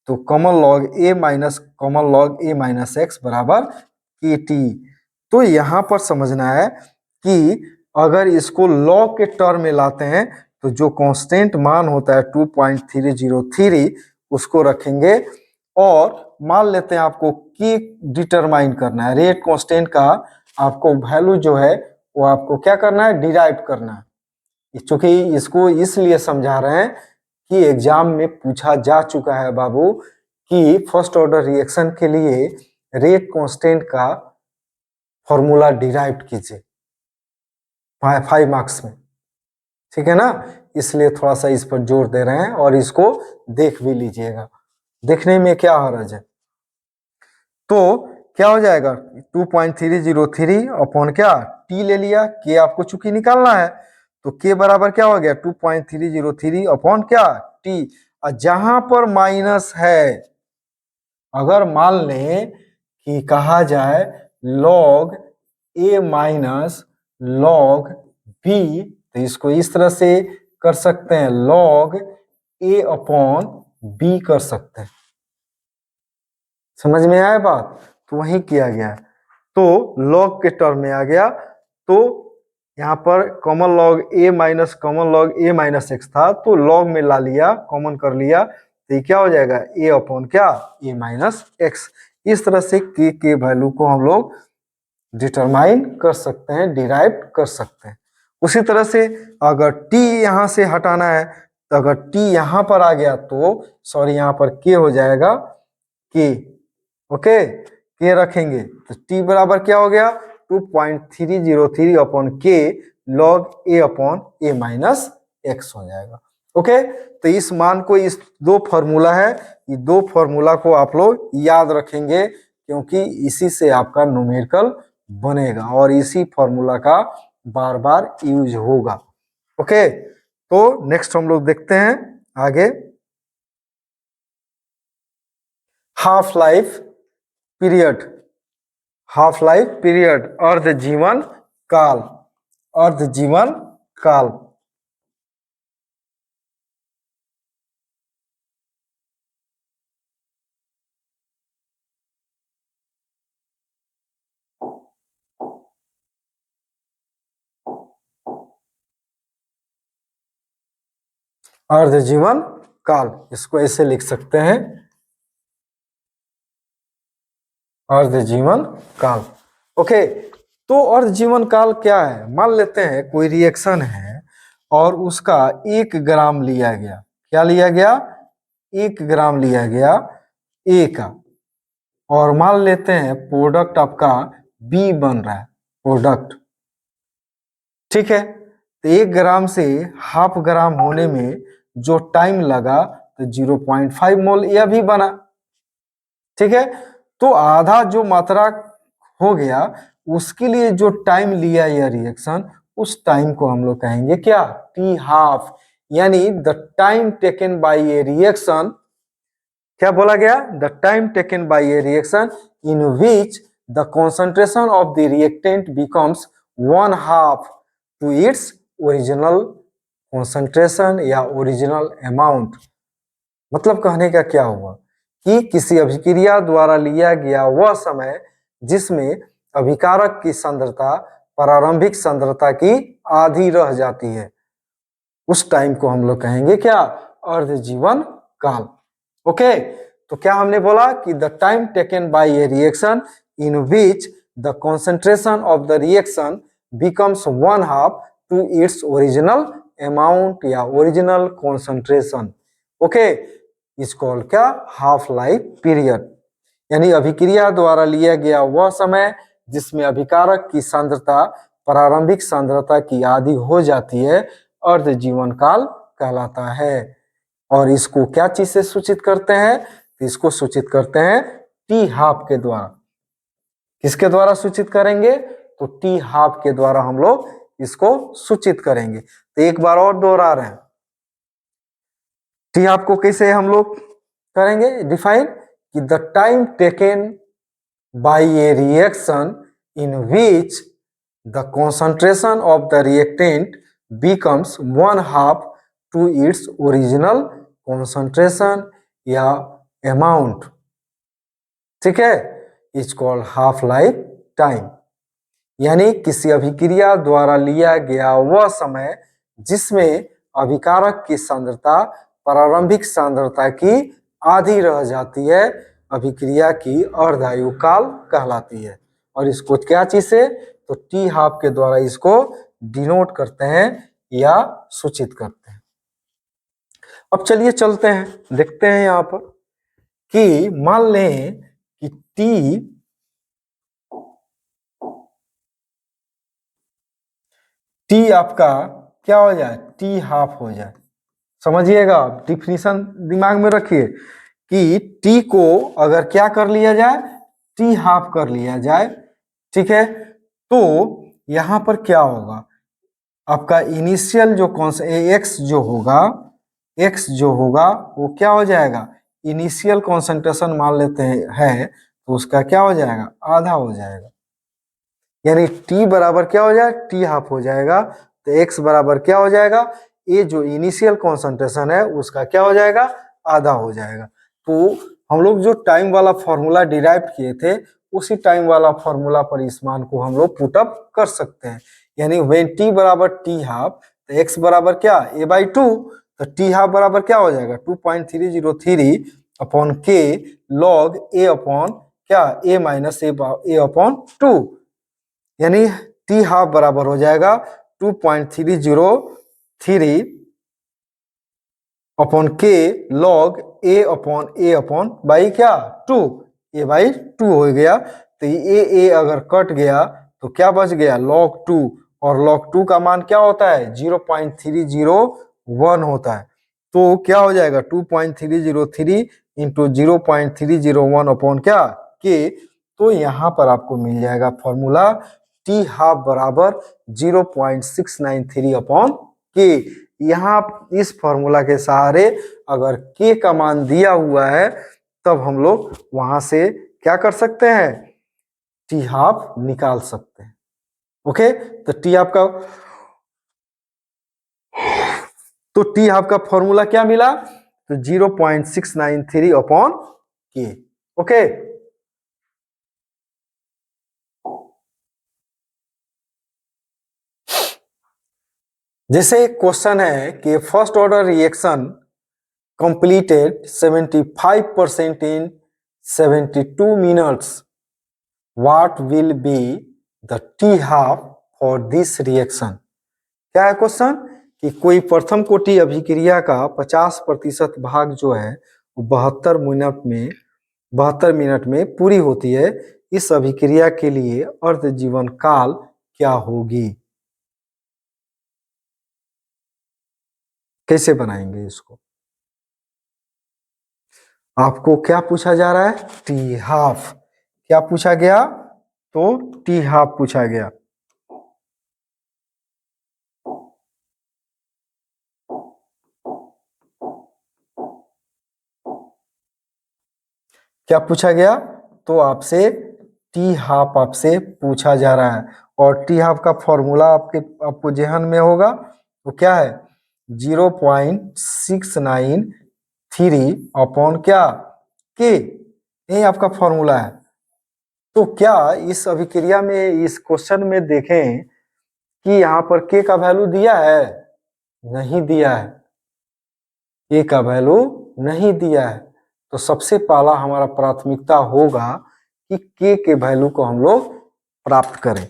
तो कॉमन लॉग ए माइनस कॉमन लॉग ए माइनस एक्स बराबर के टी। तो यहाँ पर समझना है कि अगर इसको लॉग के टर्म में लाते हैं तो जो कांस्टेंट मान होता है 2.303 उसको रखेंगे, और मान लेते हैं आपको की डिटरमाइन करना है, रेट कांस्टेंट का आपको वैल्यू जो है वो आपको क्या करना है, डिराइव करना है। चूंकि इसको इसलिए समझा रहे हैं कि एग्जाम में पूछा जा चुका है बाबू कि फर्स्ट ऑर्डर रिएक्शन के लिए रेट कांस्टेंट का फॉर्मूला डिराइव कीजिए 5 मार्क्स में, ठीक है ना, इसलिए थोड़ा सा इस पर जोर दे रहे हैं और इसको देख भी लीजिएगा, देखने में क्या हर्ज है। तो क्या हो जाएगा 2.303 अपॉन क्या टी ले लिया, के आपको चूंकि निकालना है तो के बराबर क्या हो गया 2.303 अपॉन क्या टी, और जहां पर माइनस है, अगर मान लें कि कहा जाए लॉग ए माइनस लॉग बी तो इसको इस तरह से कर सकते हैं, लॉग ए अपॉन बी कर सकते हैं, समझ में आया बात, तो वही किया गया है। तो लॉग के टर्म में आ गया, तो यहाँ पर कॉमन लॉग ए माइनस कॉमन लॉग ए माइनस एक्स था तो लॉग में ला लिया, कॉमन कर लिया, तो ये क्या हो जाएगा ए अपॉन क्या ए माइनस एक्स। इस तरह से के वैल्यू को हम लोग डिटरमाइन कर सकते हैं, डिराइव कर सकते हैं। उसी तरह से अगर टी यहाँ से हटाना है तो अगर टी यहाँ पर आ गया तो सॉरी यहाँ पर के हो जाएगा के, ओके के रखेंगे तो टी बराबर क्या हो गया 2.303 अपॉन के लॉग ए अपॉन ए माइनस एक्स हो जाएगा। ओके, तो इस मान को, इस दो फॉर्मूला है, ये दो फॉर्मूला को आप लोग याद रखेंगे क्योंकि इसी से आपका न्यूमेरिकल बनेगा और इसी फॉर्मूला का बार बार यूज होगा। ओके, तो नेक्स्ट हम लोग देखते हैं आगे, half life period, half life period अर्ध जीवन काल, अर्ध जीवन काल। अर्ध जीवन काल, इसको ऐसे लिख सकते हैं अर्ध जीवन काल। ओके, तो अर्ध जीवन काल क्या है, मान लेते हैं कोई रिएक्शन है और उसका 1 ग्राम लिया गया, क्या लिया गया 1 ग्राम लिया गया ए का, और मान लेते हैं प्रोडक्ट आपका बी बन रहा है प्रोडक्ट, ठीक है, तो 1 ग्राम से हाफ ग्राम होने में जो टाइम लगा तो 0.5 मोल यह भी बना, ठीक है, तो आधा जो मात्रा हो गया उसके लिए जो टाइम लिया यह रिएक्शन, उस टाइम को हम लोग कहेंगे क्या टी हाफ, यानी the time taken by a reaction, क्या बोला गया the time taken by a reaction in which the concentration of the reactant becomes 1/2 to its original concentration या ओरिजिनल अमाउंट। मतलब कहने का क्या हुआ कि किसी अभिक्रिया द्वारा लिया गया वह समय जिसमें अभिकारक की सांद्रता प्रारंभिक सांद्रता की आधी रह जाती है, उस टाइम को हम लोग कहेंगे क्या अर्ध जीवन काल। ओके, तो क्या हमने बोला कि the time taken by a reaction in which the concentration of the reaction becomes 1/2 to its original amount या ओरिजिनल concentration। ओके, इस कॉल क्या हाफ लाइफ पीरियड, यानी अभिक्रिया द्वारा लिया गया वह समय जिसमें अभिकारक की सांद्रता प्रारंभिक सांद्रता की आधी हो जाती है, अर्ध जीवन काल कहलाता है। और इसको क्या चीज से सूचित करते हैं, तो इसको सूचित करते हैं टी हाफ के द्वारा। किसके द्वारा सूचित करेंगे तो टी हाफ के द्वारा हम लोग इसको सूचित करेंगे। तो एक बार और दोहरा रहे हैं, टी हाफ को कैसे हम लोग करेंगे डिफाइन कि the time taken by a reaction in which the concentration of the reactant becomes 1/2 to its original concentration या amount, ठीक है, is called half life time. यानी किसी अभिक्रिया द्वारा लिया गया वह समय जिसमें अभिकारक की सांद्रता प्रारंभिक सांद्रता की आधी रह जाती है, अभिक्रिया की अर्धायु काल कहलाती है। और इसको क्या चीज से, तो टी हाफ के द्वारा इसको डिनोट करते हैं या सूचित करते हैं। अब चलिए चलते हैं, देखते हैं यहाँ पर कि मान लें कि टी आपका क्या हो जाए, टी हाफ हो जाए। समझिएगा, डिफिनीशन दिमाग में रखिए कि टी को अगर क्या कर लिया जाए, टी हाफ कर लिया जाए, ठीक है, तो यहां पर क्या होगा, आपका इनिशियल जो एक्स जो होगा वो क्या हो जाएगा, इनिशियल कॉन्सेंट्रेशन मान लेते हैं तो उसका क्या हो जाएगा, आधा हो जाएगा। यानी टी बराबर क्या हो जाए, टी हाफ हो जाएगा। तो एक्स बराबर क्या हो जाएगा, ये जो इनिशियल कॉन्सेंट्रेशन है उसका क्या हो जाएगा, आधा हो जाएगा। तो हम लोग जो टाइम वाला फॉर्मूला डिराइव किए थे उसी टाइम वाला फॉर्मूला पर इस मान को हम लोग पुट अप कर सकते हैं। यानी व्हेन टी बराबर टी हाफ, तो एक्स बराबर क्या, ए बाई टू, तो टी हाफ बराबर क्या हो जाएगा 2.303 अपॉन के लॉग ए अपॉन क्या, ए माइनस ए अपॉन टू। यानी टी हाफ बराबर हो जाएगा 2.303 अपॉन के लॉग ए अपॉन बाई क्या, टू, ए बाई टू हो गया। तो ए अगर कट गया तो क्या बच गया, लॉग टू, और लॉग टू का मान क्या होता है 0.301 होता है। तो क्या हो जाएगा 2.303 इंटू 0.301 अपॉन क्या, के। तो यहाँ पर आपको मिल जाएगा फॉर्मूला टी हाफ बराबर 0.693 अपॉन के। यहाँ इस फॉर्मूला के सहारे अगर के का मान दिया हुआ है तब हम लोग वहां से क्या कर सकते हैं, टी हाफ निकाल सकते हैं। ओके, तो टी हाफ का फॉर्मूला क्या मिला, तो 0.693 अपॉन के। ओके, जैसे क्वेश्चन है कि first order reaction completed 75% in 72 minutes. What will be the T half for this reaction? क्या है क्वेश्चन कि कोई प्रथम कोटि अभिक्रिया का 50% भाग जो है वो 72 मिनट में पूरी होती है। इस अभिक्रिया के लिए अर्ध जीवन काल क्या होगी, कैसे बनाएंगे इसको। आपको क्या पूछा जा रहा है, टी हाफ, क्या पूछा गया, तो टी हाफ पूछा गया। क्या पूछा गया, तो आपसे टी हाफ आपसे पूछा जा रहा है। और टी हाफ का फॉर्मूला आपको जेहन में होगा, वो क्या है 0.693 अपॉन क्या, के, यही आपका फॉर्मूला है। तो क्या इस अभिक्रिया में, इस क्वेश्चन में देखें कि यहाँ पर के का वैल्यू दिया है, नहीं दिया है, के का वैल्यू नहीं दिया है। तो सबसे पहला हमारा प्राथमिकता होगा कि के वैल्यू को हम लोग प्राप्त करें।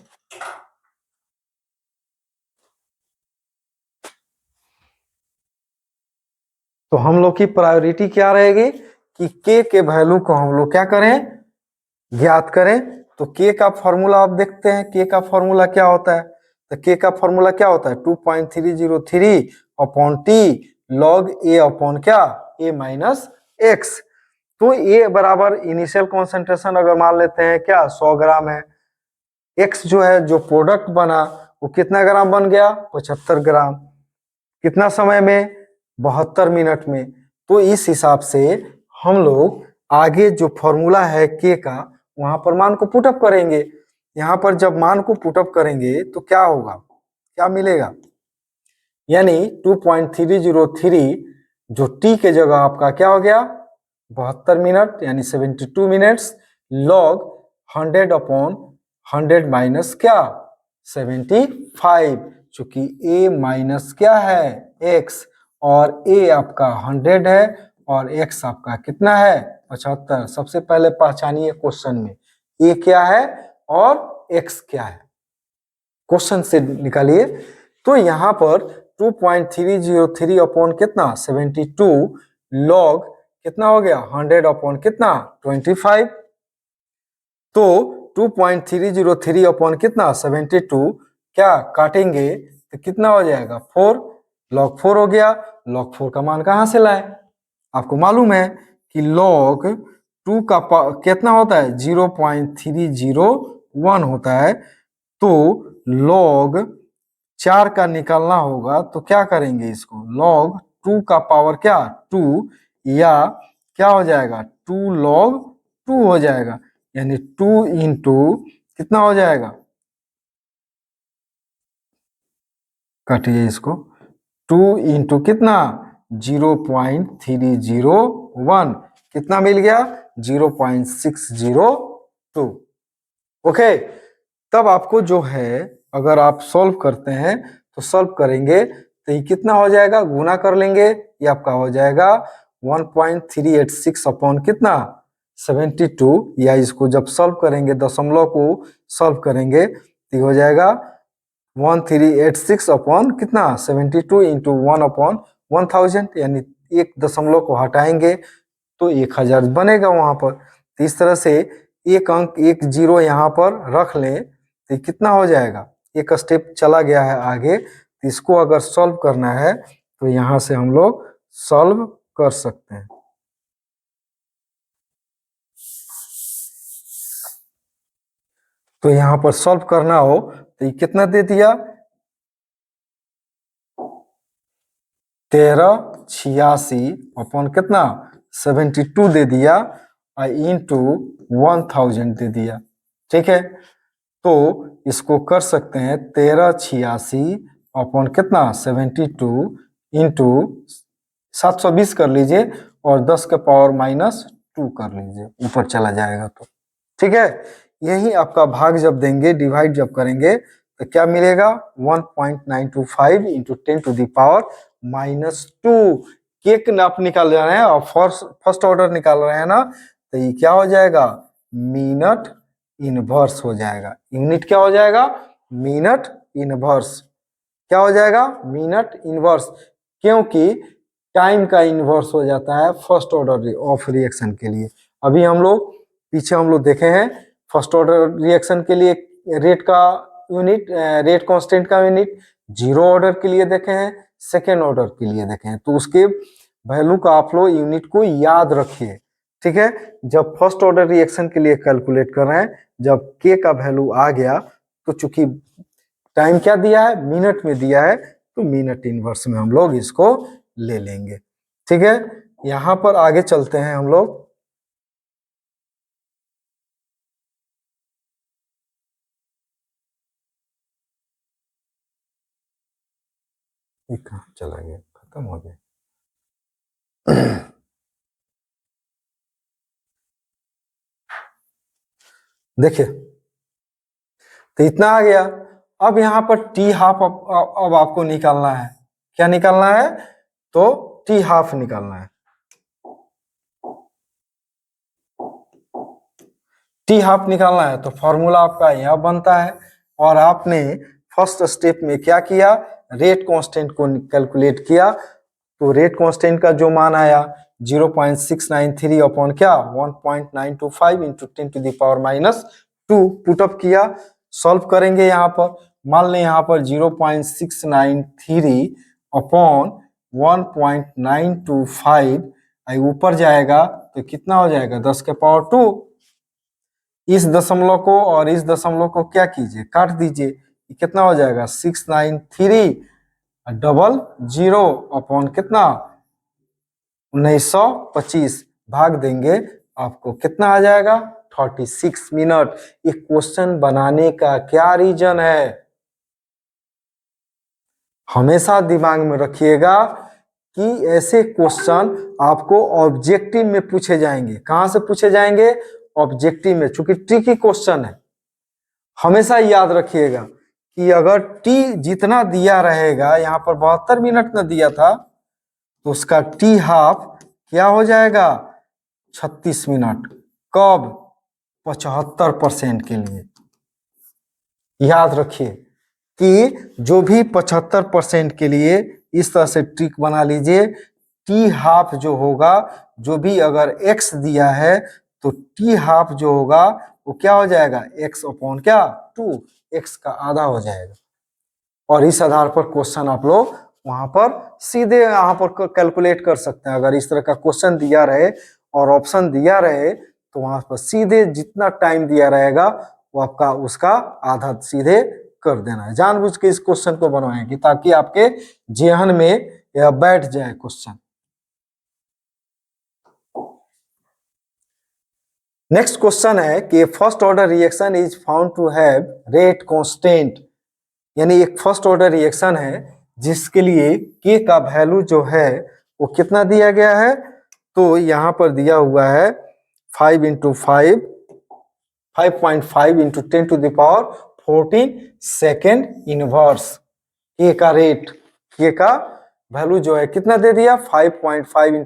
तो हम लोग की प्रायोरिटी क्या रहेगी कि के वैल्यू को हम लोग क्या करें, ज्ञात करें। तो के का फॉर्मूला आप देखते हैं, के का फॉर्मूला क्या होता है, तो के का फॉर्मूला क्या होता है 2.303 अपॉन टी लॉग ए अपॉन क्या, ए माइनस एक्स। तो ए बराबर इनिशियल कॉन्सेंट्रेशन अगर मान लेते हैं क्या 100 ग्राम है, x जो है, जो प्रोडक्ट बना वो कितना ग्राम बन गया? 75 ग्राम। कितना समय में? 72 मिनट में। तो इस हिसाब से हम लोग आगे जो फॉर्मूला है k का, वहां पर मान को पुटअप करेंगे। यहाँ पर जब मान को पुटअप करेंगे तो क्या होगा, क्या मिलेगा? यानी 2.303 जो t के जगह आपका क्या हो गया? 72 मिनट यानी 72 मिनट्स लॉग 100 अपॉन 100 माइनस क्या? 75, चूंकि a माइनस क्या है? x, और a आपका 100 है और x आपका कितना है? 75। सबसे पहले पहचानिए क्वेश्चन में a क्या है और x क्या है, क्वेश्चन से निकालिए। तो यहाँ पर 2.303 अपॉन कितना? 72 लॉग कितना हो गया? 100 अपॉन कितना? 25। तो 2.303 अपॉन कितना? 72 क्या काटेंगे तो कितना हो जाएगा? 4। लॉग 4 हो गया। लॉग 4 का मान कहाँ से लाए? आपको मालूम है कि लॉग 2 का कितना होता है? 0.301 होता है। तो लॉग 4 का निकालना होगा तो क्या करेंगे इसको? लॉग 2 का पावर क्या? 2, या क्या हो जाएगा? 2 लॉग 2 हो जाएगा, यानी 2 इंटू कितना हो जाएगा? काटिए इसको। 2 इंटू कितना? 0.301, कितना मिल गया? 0.602। ओके, तब आपको जो है, अगर आप सॉल्व करते हैं तो सॉल्व करेंगे तो ये कितना हो जाएगा? गुना कर लेंगे, ये आपका हो जाएगा 1.386 अपॉन कितना? 72, या इसको जब सॉल्व करेंगे, दशमलव को सॉल्व करेंगे तो ये हो जाएगा 1386 अपॉन कितना? 72 इंटू 1 अपॉन 1000, यानी एक दशमलव को हटाएंगे तो 1000 बनेगा वहां पर। तो इस तरह से एक अंक, एक जीरो यहाँ पर रख लें तो कितना हो जाएगा? एक स्टेप चला गया है आगे। तो इसको अगर सॉल्व करना है तो यहाँ से हम लोग सॉल्व कर सकते हैं। तो यहाँ पर सॉल्व करना हो तो ये कितना दे दिया? 1386 अपॉन कितना? 72 दे दिया, इंटू 1000 दे दिया। ठीक है, तो इसको कर सकते हैं 1386 अपॉन कितना? 72 इंटू 720 कर लीजिए और 10 के पावर माइनस 2 कर लीजिए, ऊपर चला जाएगा तो। ठीक है, यही आपका भाग जब देंगे, डिवाइड जब करेंगे तो क्या मिलेगा? 1.925 into 10 to the power minus 2। केक आप निकाल रहे हैं और फर्स्ट ऑर्डर निकाल रहे हैं ना, तो ये क्या हो जाएगा? मिनट इनवर्स हो जाएगा। यूनिट क्या हो जाएगा? Minute inverse. क्या हो जाएगा? मिनट इनवर्स, क्योंकि टाइम का इनवर्स हो जाता है फर्स्ट ऑर्डर ऑफ रिएक्शन के लिए। अभी हम लोग पीछे हम लोग देखे हैं फर्स्ट ऑर्डर रिएक्शन के लिए रेट का यूनिट, रेट कांस्टेंट का यूनिट, जीरो ऑर्डर के लिए देखे हैं, सेकेंड ऑर्डर के लिए देखे हैं। तो उसके वैल्यू का आप लोग यूनिट को याद रखिए। ठीक है, जब फर्स्ट ऑर्डर रिएक्शन के लिए कैलकुलेट कर रहे हैं, जब के का वैल्यू आ गया तो चूंकि टाइम क्या दिया है? मिनट में दिया है, तो मिनट इनवर्स में हम लोग इसको ले लेंगे। ठीक है, यहां पर आगे चलते हैं हम लोग। कहाँ चला गया? खत्म हो गया। देखिए, तो इतना आ गया। अब यहाँ पर टी हाफ अब आपको निकालना है। क्या निकालना है? तो टी हाफ निकालना है। टी हाफ निकालना है तो फॉर्मूला आपका यह बनता है, और आपने फर्स्ट स्टेप में क्या किया? रेट कांस्टेंट को कैलकुलेट किया। तो रेट कांस्टेंट का जो मान आया 0.693 अपॉन क्या? 1.925 into 10 to the power minus 2 put up किया। सॉल्व करेंगे यहाँ पर, मान लें यहाँ पर 0.693 अपॉन 1.925 ऊपर जाएगा तो कितना हो जाएगा? 10 के पावर 2। इस दशमलव को और इस दशमलव को क्या कीजिए, काट दीजिए। कितना हो जाएगा 693 अपॉन कितना 1925 भाग देंगे, आपको कितना आ जाएगा 36 मिनट। ये क्वेश्चन बनाने का क्या रीजन है, हमेशा दिमाग में रखिएगा कि ऐसे क्वेश्चन आपको ऑब्जेक्टिव में पूछे जाएंगे। कहां से पूछे जाएंगे, ऑब्जेक्टिव में, चूंकि ट्रिकी क्वेश्चन है। हमेशा याद रखिएगा कि अगर टी जितना दिया रहेगा, यहाँ पर 72 मिनट न दिया था, तो उसका टी हाफ क्या हो जाएगा 36 मिनट। कब 75% के लिए। याद रखिए कि जो भी 75% के लिए इस तरह से ट्रिक बना लीजिए। टी हाफ जो होगा, जो भी अगर x दिया है तो टी हाफ जो होगा वो क्या हो जाएगा x अपॉन क्या 2, x का आधा हो जाएगा। और इस आधार पर क्वेश्चन आप लोग वहां पर सीधे यहाँ पर कैलकुलेट कर सकते हैं। अगर इस तरह का क्वेश्चन दिया रहे और ऑप्शन दिया रहे तो वहां पर सीधे जितना टाइम दिया रहेगा वो आपका उसका आधा सीधे कर देना है। जानबूझ के इस क्वेश्चन को बनवाएंगे ताकि आपके जेहन में यह बैठ जाए क्वेश्चन। नेक्स्ट क्वेश्चन है कि first order reaction is found to have rate constant, यानी एक फर्स्ट ऑर्डर रिएक्शन है जिसके लिए k का वैल्यू जो है वो कितना दिया गया है, तो यहाँ पर दिया हुआ है 5 × 5 5.5 × 10⁻14 सेकेंड इनवर्स। k का रेट, k का वैल्यू जो है कितना दे दिया 5.5 ×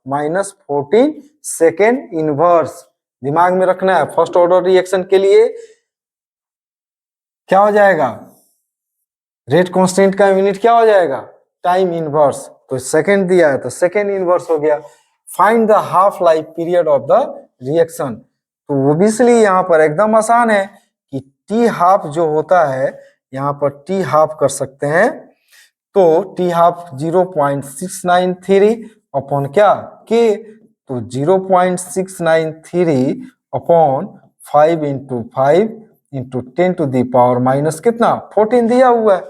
10⁻14 सेकेंड इनवर्स। दिमाग में रखना है फर्स्ट ऑर्डर रिएक्शन के लिए क्या हो जाएगा, रेट कांस्टेंट का यूनिट क्या हो जाएगा टाइम इनवर्स। तो सेकेंड दिया है तो सेकेंड इनवर्स हो गया। Find the half life period of the reaction, तो ओबियसली यहाँ पर एकदम आसान है कि टी हाफ जो होता है यहाँ पर टी हाफ कर सकते हैं। तो टी हाफ 0.693 अपॉन क्या के, तो 0.693 अपॉन 5 × 5 × 10⁻- कितना 14 दिया हुआ है।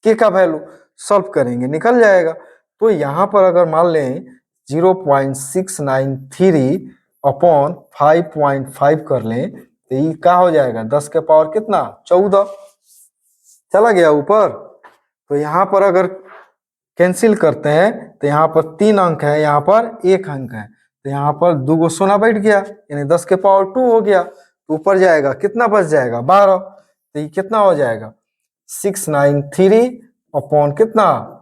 के का वैल्यू सॉल्व करेंगे निकल जाएगा। तो यहाँ पर अगर मान लें 0.693 अपॉन 5.5 कर लें तो ये क्या हो जाएगा 10 के पावर कितना 14 चला गया ऊपर। तो यहाँ पर अगर कैंसिल करते हैं तो यहाँ पर 3 अंक है, यहाँ पर 1 अंक है, तो यहाँ पर 2 गो सोना बैठ गया यानी 10 के पावर 2 हो गया। तो ऊपर जाएगा कितना बच जाएगा 12, तो ये कितना हो जाएगा 693 अपॉन कितना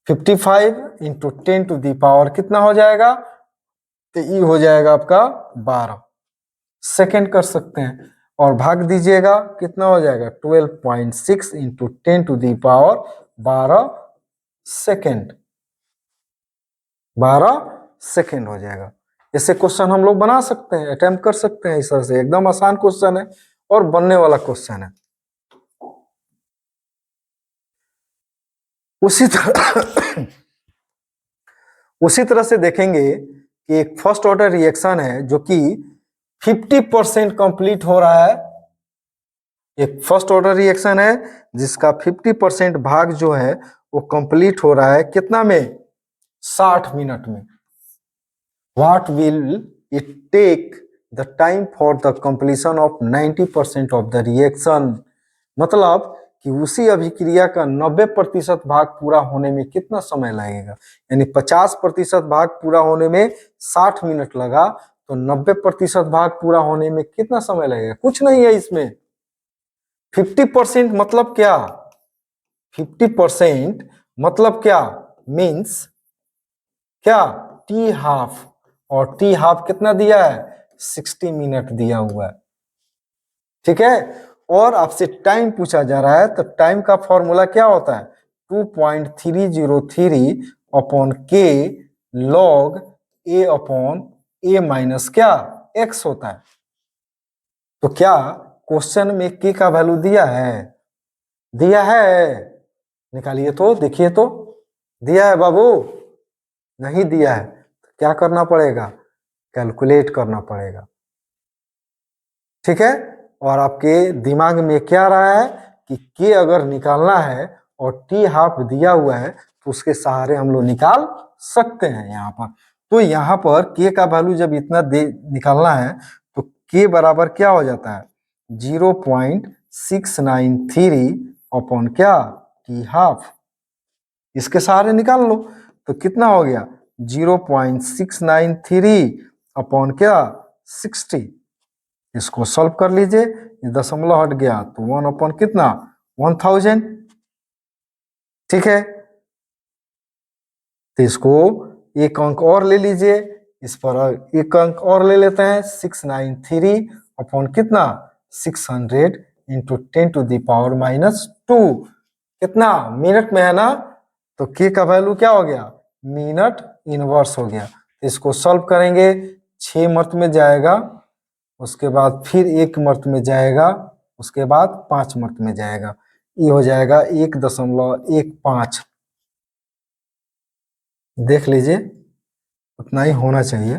55 × 10⁻, कितना हो जाएगा, तो ये हो जाएगा आपका 12 सेकेंड कर सकते हैं। और भाग दीजिएगा कितना हो जाएगा 12.6 × 10⁻12 सेकेंड, 12 सेकेंड हो जाएगा। ऐसे क्वेश्चन हम लोग बना सकते हैं, अटेम्प्ट कर सकते हैं इस तरह से। एकदम आसान क्वेश्चन है और बनने वाला क्वेश्चन है। उसी तरह से देखेंगे कि एक फर्स्ट ऑर्डर रिएक्शन है जो कि 50% कंप्लीट हो रहा है। एक फर्स्ट ऑर्डर रिएक्शन है जिसका 50% भाग जो है वो कंप्लीट हो रहा है कितना में 60 मिनट में। What will it take the time for the completion of 90% of the reaction, मतलब कि उसी अभिक्रिया का 90% भाग पूरा होने में कितना समय लगेगा। यानी 50% भाग पूरा होने में 60 मिनट लगा, तो 90% भाग पूरा होने में कितना समय लगेगा, कुछ नहीं है इसमें। 50% मतलब क्या, 50% मतलब क्या मीन्स क्या टी हाफ, और टी हाफ कितना दिया है 60 मिनट दिया हुआ है। ठीक है, और आपसे टाइम पूछा जा रहा है तो टाइम का फॉर्मूला क्या होता है 2.303 अपॉन के लॉग ए अपॉन ए माइनस क्या एक्स होता है। तो क्या क्वेश्चन में के का वैल्यू दिया है, दिया है, निकालिए तो देखिए तो दिया है बाबू, नहीं दिया है तो क्या करना पड़ेगा कैलकुलेट करना पड़ेगा। ठीक है। और आपके दिमाग में क्या रहा है कि के अगर निकालना है और टी हाफ दिया हुआ है तो उसके सहारे हम लोग निकाल सकते हैं यहाँ पर। तो यहाँ पर के का वैल्यू जब इतना दे निकालना है तो के बराबर क्या हो जाता है 0.693 अपॉन क्या टी हाफ। इसके सहारे निकाल लो तो कितना हो गया 0.693 अपॉन क्या 60। इसको सॉल्व कर लीजिए, ये दशमलव हट गया तो 1 अपॉन कितना 1000। ठीक है, तो इसको एक अंक और ले लीजिए, इस पर एक अंक और ले लेते हैं 693 अपॉन कितना 600 इंटू 10⁻⁻²। कितना मिनट में है ना, तो के का वैल्यू क्या हो गया मिनट इनवर्स हो गया। तो इसको सॉल्व करेंगे 6 मर्त में जाएगा, उसके बाद फिर 1 मर्त में जाएगा, उसके बाद 5 मर्त में जाएगा, ये हो जाएगा 1.15। देख लीजिए उतना ही होना चाहिए,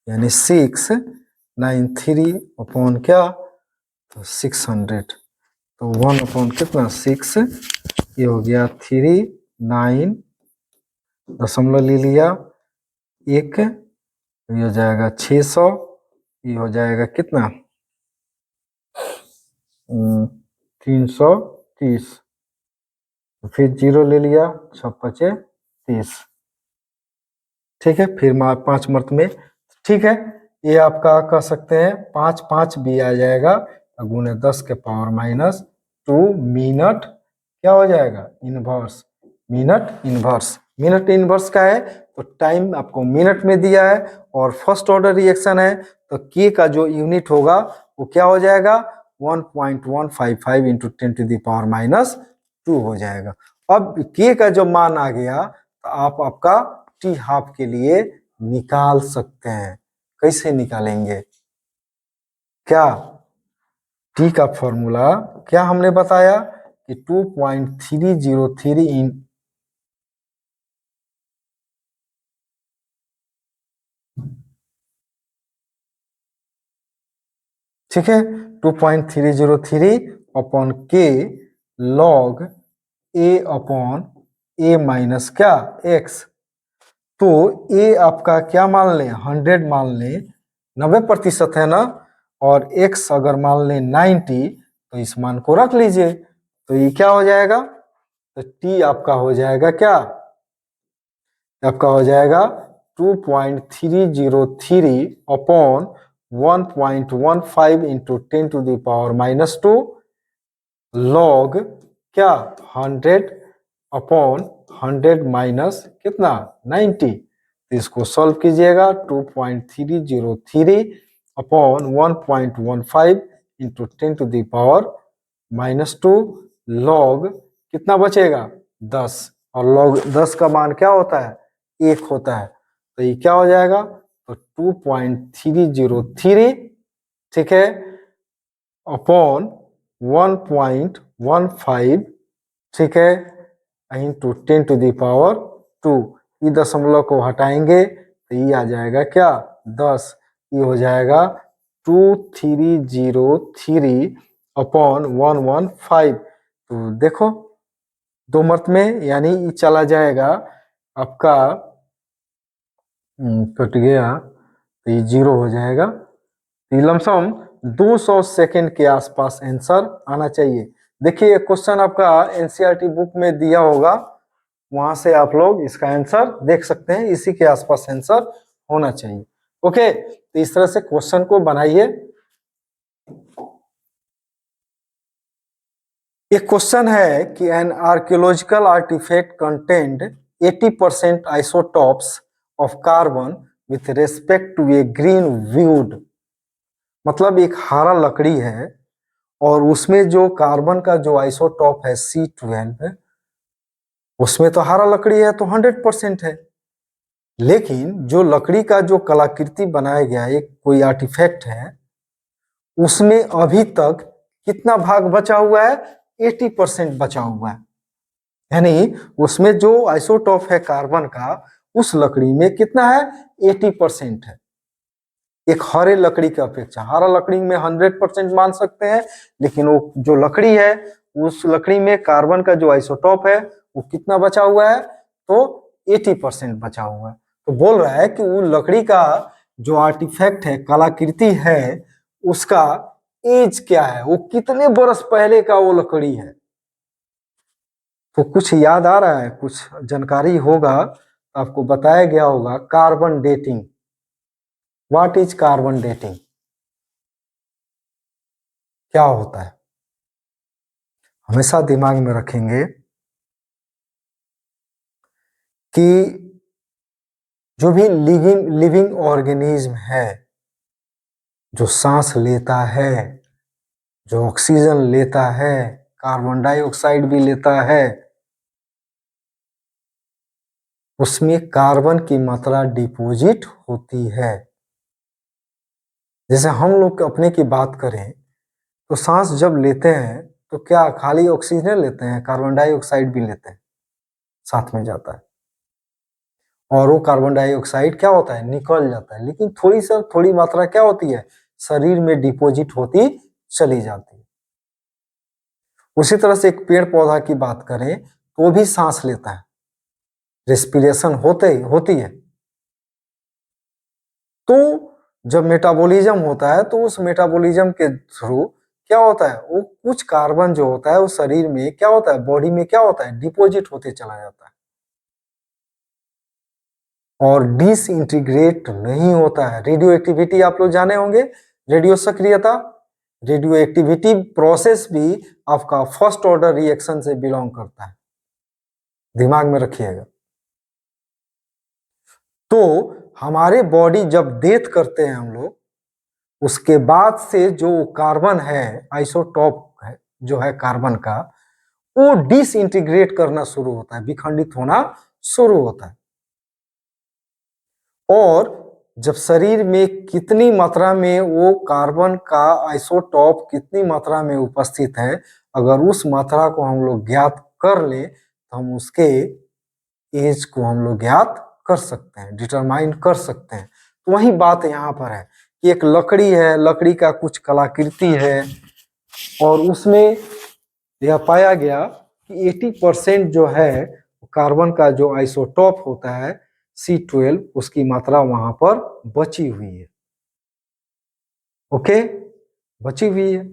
यानी 693 अपॉन क्या तो 600, तो 1 अपॉन कितना 6, ये हो गया 39 दशमलव ले लिया 1, ये हो जाएगा 600, ये हो जाएगा कितना 330, फिर 0 ले लिया 6×5 30। ठीक है, फिर 5 मर्त में। ठीक है, ये आपका कह सकते हैं 5 5 भी आ जाएगा, गुने 10⁻⁻² मिनट क्या हो जाएगा inverse, minute inverse. Minute inverse का है तो टाइम आपको मिनट में दिया है और फर्स्ट ऑर्डर रिएक्शन है तो के का जो यूनिट होगा वो क्या हो जाएगा 1.155 इंटू 10⁻⁻² हो जाएगा। अब के का जो मान आ गया तो आप आपका टी हाफ के लिए निकाल सकते हैं। कैसे निकालेंगे, क्या टी का फॉर्मूला क्या हमने बताया कि 2.303 इन ठीक है 2.303 अपॉन के लॉग ए अपॉन ए माइनस क्या एक्स। तो ए आपका क्या मान लें 100 मान लें, 90% है ना, और x अगर मान लें 90 तो इस मान को रख लीजिए, तो ये क्या हो जाएगा तो t आपका हो जाएगा क्या आपका हो जाएगा 2.303 अपॉन 1.15 इंटू 10⁻⁻² लॉग क्या 100 अपॉन 100 माइनस कितना 90। तो इसको सॉल्व कीजिएगा 2.303 अपॉन 1.15 इंटू 10⁻⁻² लॉग कितना बचेगा 10, और लॉग 10 का मान क्या होता है 1 होता है, तो ये क्या हो जाएगा तो 2.303 ठीक है अपॉन 1.15 ठीक है इंटू 10⁻²। ये दशमलव को हटाएंगे तो ये आ जाएगा क्या 10, ये हो जाएगा 2303 अपॉन 115। तो देखो 2 मर्त में, यानी ये चला जाएगा आपका कट गया तो ये 0 हो जाएगा, तो लमसम 200 सेकेंड के आसपास आंसर आना चाहिए। देखिए क्वेश्चन आपका एनसीईआरटी बुक में दिया होगा, वहां से आप लोग इसका आंसर देख सकते हैं, इसी के आसपास आंसर होना चाहिए। ओके, तो इस तरह से क्वेश्चन को बनाइए। एक क्वेश्चन है कि an archaeological artifact contained 80% isotopes of carbon with respect to a green wood. मतलब एक हरा लकड़ी है और उसमें जो कार्बन का जो आइसोटॉप है C12, उसमें तो हरा लकड़ी है तो 100% है, लेकिन जो लकड़ी का जो कलाकृति बनाया गया है कोई आर्टिफैक्ट है, उसमें अभी तक कितना भाग बचा हुआ है 80% बचा हुआ है, यानी उसमें जो आइसोटॉप है कार्बन का उस लकड़ी में कितना है 80% है। एक हरे लकड़ी की अपेक्षा। हरा लकड़ी में 100% मान सकते हैं, लेकिन वो जो लकड़ी है उस लकड़ी में कार्बन का जो आइसोटॉप है वो कितना बचा हुआ है, तो 80% बचा हुआ है। तो बोल रहा है कि वो लकड़ी का जो आर्टिफैक्ट है, कलाकृति है, उसका एज क्या है, वो कितने बरस पहले का वो लकड़ी है। तो कुछ याद आ रहा है, कुछ जानकारी होगा, आपको बताया गया होगा carbon dating. What is carbon dating, क्या होता है, हमेशा दिमाग में रखेंगे कि जो भी लिविंग ऑर्गेनिज्म है, जो सांस लेता है, जो ऑक्सीजन लेता है, कार्बन डाइऑक्साइड भी लेता है, उसमें कार्बन की मात्रा डिपॉजिट होती है। जैसे हम लोग अपने की बात करें तो सांस जब लेते हैं तो क्या खाली ऑक्सीजन लेते हैं, कार्बन डाइऑक्साइड भी लेते हैं, साथ में जाता है। और वो कार्बन डाइऑक्साइड क्या होता है, निकल जाता है, लेकिन थोड़ी मात्रा क्या होती है, शरीर में डिपॉजिट होती चली जाती है। उसी तरह से एक पेड़ पौधा की बात करें तो वो भी सांस लेता है, रेस्पिरेशन होती है। तो जब मेटाबॉलिज्म होता है तो उस मेटाबॉलिज्म के थ्रू क्या होता है, वो कुछ कार्बन जो होता है वो शरीर में क्या होता है, बॉडी में क्या होता है, डिपॉजिट होते चला जाता है और डिसइंटीग्रेट नहीं होता है। रेडियो एक्टिविटी आप लोग जाने होंगे, रेडियो सक्रियता, रेडियो एक्टिविटी प्रोसेस भी आपका फर्स्ट ऑर्डर रिएक्शन से बिलोंग करता है, दिमाग में रखिएगा। तो हमारे बॉडी जब डेथ करते हैं हम लोग, उसके बाद से जो कार्बन है, आइसोटॉप है जो है कार्बन का, वो डिसइंटीग्रेट करना शुरू होता है, विखंडित होना शुरू होता है। और जब शरीर में कितनी मात्रा में वो कार्बन का आइसोटॉप कितनी मात्रा में उपस्थित है, अगर उस मात्रा को हम लोग ज्ञात कर ले तो हम उसके एज को हम लोग ज्ञात कर सकते हैं, डिटरमाइन कर सकते हैं। तो वही बात यहाँ पर है कि एक लकड़ी है, लकड़ी का कुछ कलाकृति है और उसमें यह पाया गया कि 80% जो है कार्बन का जो आइसोटॉप होता है C12, उसकी मात्रा वहां पर बची हुई है। ओके, बची हुई है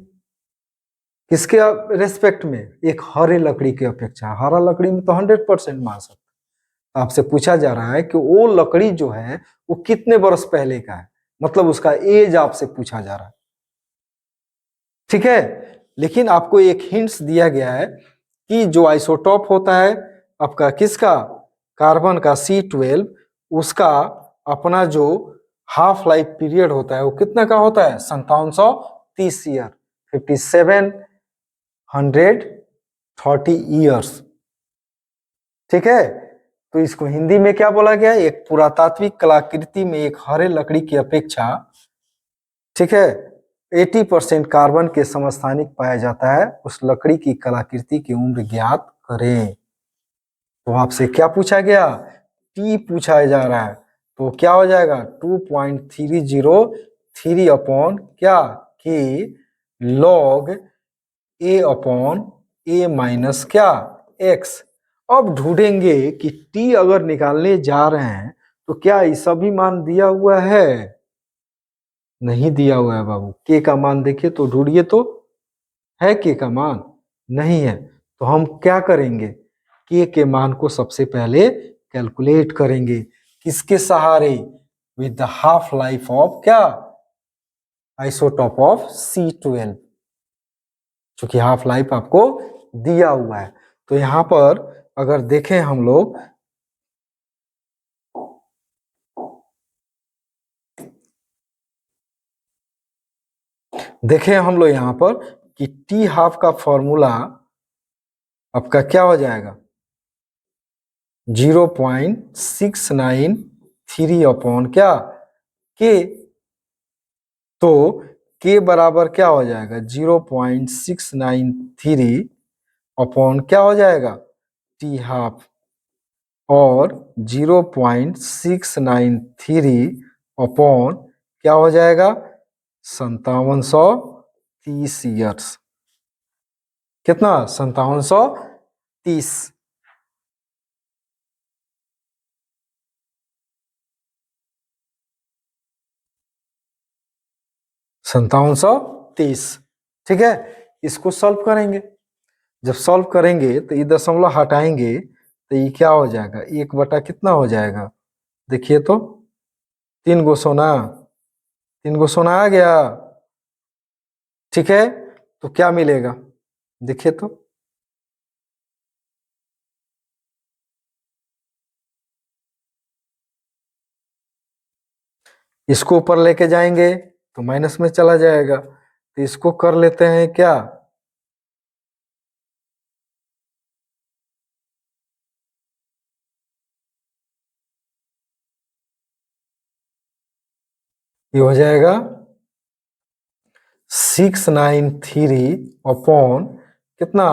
किसके रेस्पेक्ट में, एक हरे लकड़ी की अपेक्षा। हरा लकड़ी में तो 100% मान सकते। आपसे पूछा जा रहा है कि वो लकड़ी जो है वो कितने बरस पहले का है, मतलब उसका एज आपसे पूछा जा रहा है, ठीक है। लेकिन आपको एक हिंट्स दिया गया है कि जो आइसोटॉप होता है आपका किसका, कार्बन का C12, उसका अपना जो हाफ लाइफ पीरियड होता है वो कितना का होता है, 5730 ईयर, 5730 ईयर्स, ठीक है। तो इसको हिंदी में क्या बोला गया, एक पुरातात्विक कलाकृति में एक हरे लकड़ी की अपेक्षा, ठीक है, 80% कार्बन के समस्थानिक पाया जाता है, उस लकड़ी की कलाकृति की उम्र ज्ञात करें। तो आपसे क्या पूछा गया, टी पूछा जा रहा है, तो क्या हो जाएगा 2.303 अपॉन क्या के लॉग ए अपॉन ए माइनस क्या एक्स। अब ढूंढेंगे कि टी अगर निकालने जा रहे हैं तो क्या ये सभी मान दिया हुआ है, नहीं दिया हुआ है बाबू। के का मान देखिए तो ढूंढिए, तो है के का मान, नहीं है। तो हम क्या करेंगे, के मान को सबसे पहले कैलकुलेट करेंगे, किसके सहारे, with the half life of क्या, आइसोटॉप ऑफ C12, चूंकि हाफ लाइफ आपको दिया हुआ है। तो यहां पर अगर देखें हम लोग, यहां पर कि टी हाफ का फॉर्मूला आपका क्या हो जाएगा, 0.693 अपॉन क्या के। तो के बराबर क्या हो जाएगा, 0.693 अपॉन क्या हो जाएगा, टी हाफ, और 0.693 अपॉन क्या हो जाएगा 5730 ईयर्स। कितना 5730। 5730। ठीक है, इसको सॉल्व करेंगे। जब सॉल्व करेंगे तो ये दशमलव हटाएंगे तो ये क्या हो जाएगा, 1 बटा कितना हो जाएगा, देखिए तो 3 गुना 3 गुना आ गया। ठीक है, तो क्या मिलेगा देखिए तो, इसको ऊपर लेके जाएंगे तो माइनस में चला जाएगा, तो इसको कर लेते हैं क्या, ये हो जाएगा 693 अपॉन कितना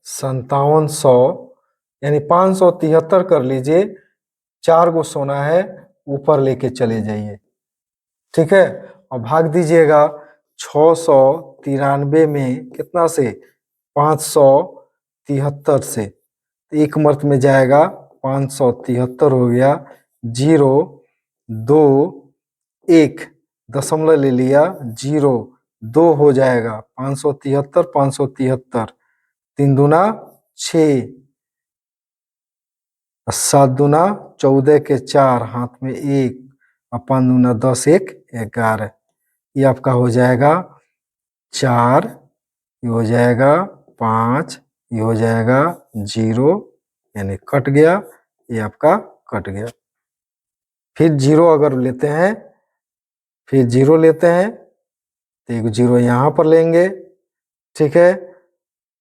5700, यानी 573 कर लीजिए, 4 सोना है, ऊपर लेके चले जाइए। ठीक है, और भाग दीजिएगा 693 में कितना से, 573 से, एक मर्त में जाएगा 573 हो गया, 0 2 1 दशमलव ले लिया, 0 2 हो जाएगा 573 573, 3 दूना 6, 7 दूना 14 के 4, हाथ में 1, और 5 दूना 10, 1 11, ये आपका हो जाएगा 4, ये हो जाएगा 5, ये हो जाएगा 0, यानी कट गया, ये आपका कट गया। फिर 0 अगर लेते हैं, फिर 0 लेते हैं तो एक 0 यहाँ पर लेंगे। ठीक है,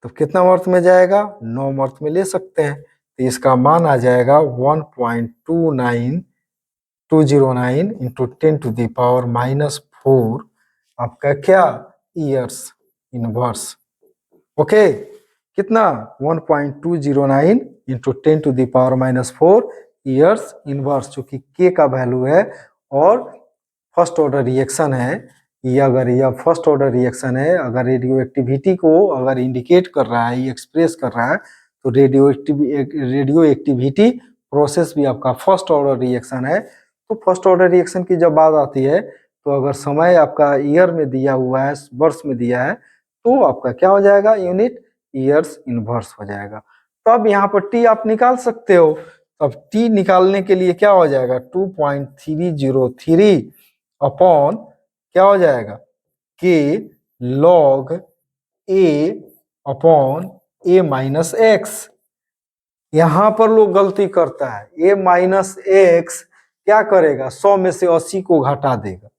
तो कितना मर्त में जाएगा, 9 मर्त में ले सकते हैं, तो इसका मान आ जाएगा 1.209 इंटू 10⁻⁻⁴ आपका क्या, ईयर्स इनवर्स। ओके, कितना 1.209 इंटू 10⁻⁻⁴ ईयर्स इनवर्स, जो कि के का वैल्यू है और फर्स्ट ऑर्डर रिएक्शन है। ये अगर यह फर्स्ट ऑर्डर रिएक्शन है, अगर रेडियो एक्टिविटी को अगर इंडिकेट कर रहा है, एक्सप्रेस कर रहा है, तो रेडियो एक्टिविटी प्रोसेस भी आपका फर्स्ट ऑर्डर रिएक्शन है। तो फर्स्ट ऑर्डर रिएक्शन की जब बात आती है, तो अगर समय आपका ईयर में दिया हुआ है, वर्ष में दिया है, तो आपका क्या हो जाएगा, यूनिट ईयर्स इनवर्स हो जाएगा। तो अब यहाँ पर टी आप निकाल सकते हो। अब टी निकालने के लिए क्या हो जाएगा, 2.303 अपॉन क्या हो जाएगा, के लॉग ए अपॉन ए माइनस एक्स। यहां पर लोग गलती करता है, ए माइनस एक्स क्या करेगा, 100 में से 80 को घटा देगा,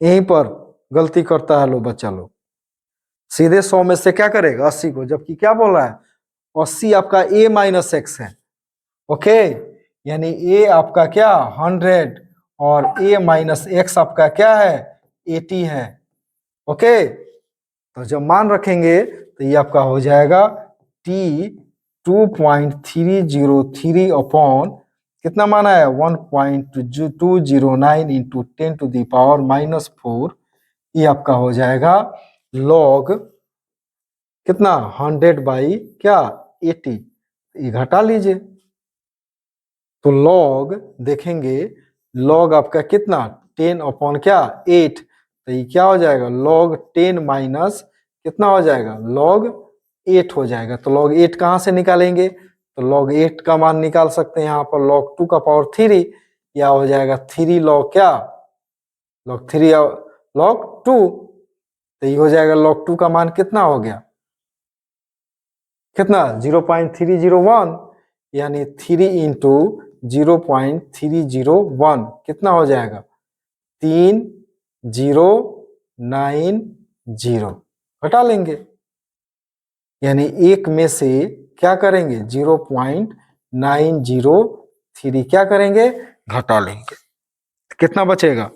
यहीं पर गलती करता है लोग, बच्चा लोग सीधे 100 में से क्या करेगा 80 को, जबकि क्या बोल रहा है 80 आपका ए माइनस एक्स है। ओके, यानी ए आपका क्या 100 और ए माइनस एक्स आपका क्या है 80 है। ओके, तो जब मान रखेंगे तो ये आपका हो जाएगा टी 2.303 अपॉन कितना माना है 1.209 इंटू 10⁻⁻⁴, ये आपका हो जाएगा लॉग कितना 100 बाई क्या 80, ये घटा लीजिए, तो लॉग देखेंगे, लॉग आपका कितना 10 अपॉन क्या 8, तो ये क्या हो जाएगा लॉग 10 माइनस कितना हो जाएगा लॉग 8 हो जाएगा। तो लॉग 8 कहाँ से निकालेंगे, तो लॉग 8 का मान निकाल सकते हैं यहाँ पर लॉग 2 का पावर 3, या हो जाएगा 3 लॉग क्या लॉग 3 लॉग 2, तो ये हो जाएगा log 2 का मान कितना हो गया, कितना 0.301, यानी 3 इंटू 0.301 कितना हो जाएगा 3090, घटा लेंगे, यानी एक में से क्या करेंगे 0.903 क्या करेंगे घटा लेंगे, कितना बचेगा,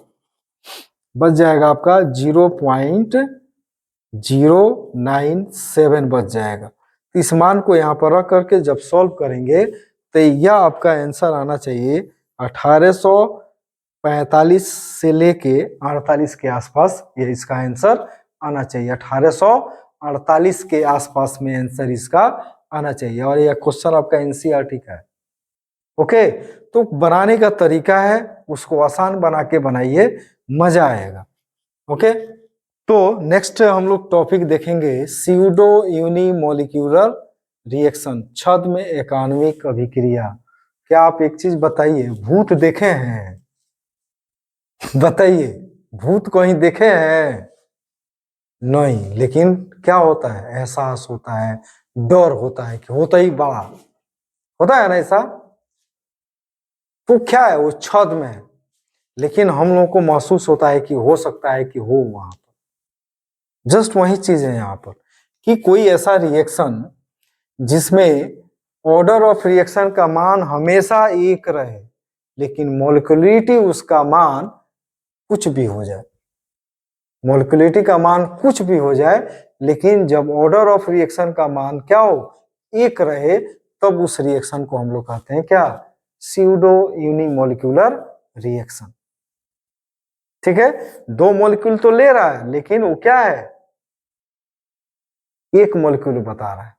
बच जाएगा आपका 0.097 बच जाएगा। इस मान को यहाँ पर रख करके जब सॉल्व करेंगे तो यह आपका आंसर आना चाहिए 1800 45 से लेके 48 के आसपास ये इसका आंसर आना चाहिए। 1848 के आसपास में आंसर इसका आना चाहिए। और यह क्वेश्चन आपका एनसीईआरटी का है। ओके, तो बनाने का तरीका है, उसको आसान बना के बनाइए, मजा आएगा। ओके, तो नेक्स्ट हम लोग टॉपिक देखेंगे स्यूडो यूनिमोलिक्यूलर रिएक्शन, छद्म एकान्विक अभिक्रिया। क्या आप एक चीज बताइए, भूत देखे हैं? बताइए, भूत कहीं देखे हैं? नहीं, लेकिन क्या होता है, एहसास होता है, डर होता है कि होता ही बड़ा होता है ना ऐसा। तो क्या है, वो छद्म है, लेकिन हम लोग को महसूस होता है कि हो सकता है कि हो वहां पर। जस्ट वही चीज है यहाँ पर कि कोई ऐसा रिएक्शन जिसमें ऑर्डर ऑफ रिएक्शन का मान हमेशा एक रहे, लेकिन मोलिकुलरिटी उसका मान कुछ भी हो जाए, मोलिकुलरिटी का मान कुछ भी हो जाए, लेकिन जब ऑर्डर ऑफ रिएक्शन का मान क्या हो, एक रहे, तब उस रिएक्शन को हम लोग कहते हैं क्या, स्यूडो यूनिमोलिक्यूलर रिएक्शन। ठीक है, दो मॉलिक्यूल तो ले रहा है, लेकिन वो क्या है, एक मॉलिक्यूल बता रहा है,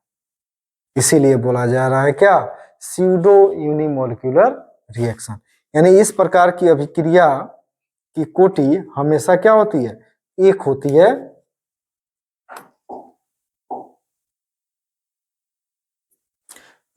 इसीलिए बोला जा रहा है क्या, स्यूडो यूनिमोलिक्यूलर रिएक्शन। यानी इस प्रकार की अभिक्रिया की कोटि हमेशा क्या होती है, एक होती है।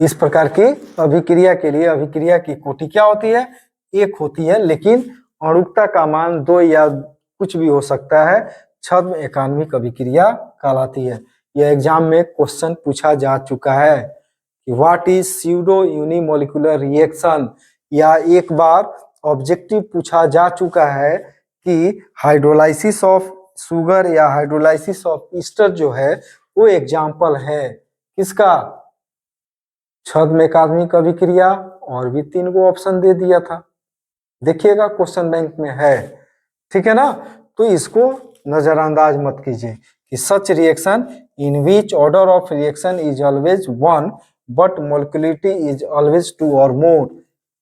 इस प्रकार की अभिक्रिया के लिए अभिक्रिया की कोटि क्या होती है, एक होती है, लेकिन अणुकता का मान दो या कुछ भी हो सकता है, छद्म एकान्विक अभिक्रिया कहलाती है। यह एग्जाम में क्वेश्चन पूछा जा चुका है कि what is pseudo unimolecular reaction, या एक बार ऑब्जेक्टिव पूछा जा चुका है कि हाइड्रोलाइसिस ऑफ शुगर या हाइड्रोलाइसिस ऑफ ईस्टर जो है वो एग्जाम्पल है किसका, छद्म एकान्विक अभिक्रिया। और भी 3 को ऑप्शन दे दिया था, देखिएगा क्वेश्चन बैंक में है। ठीक है ना, तो इसको नजरअंदाज मत कीजिए कि such reaction in which order of reaction is always 1 but molecularity is always 2 और मोर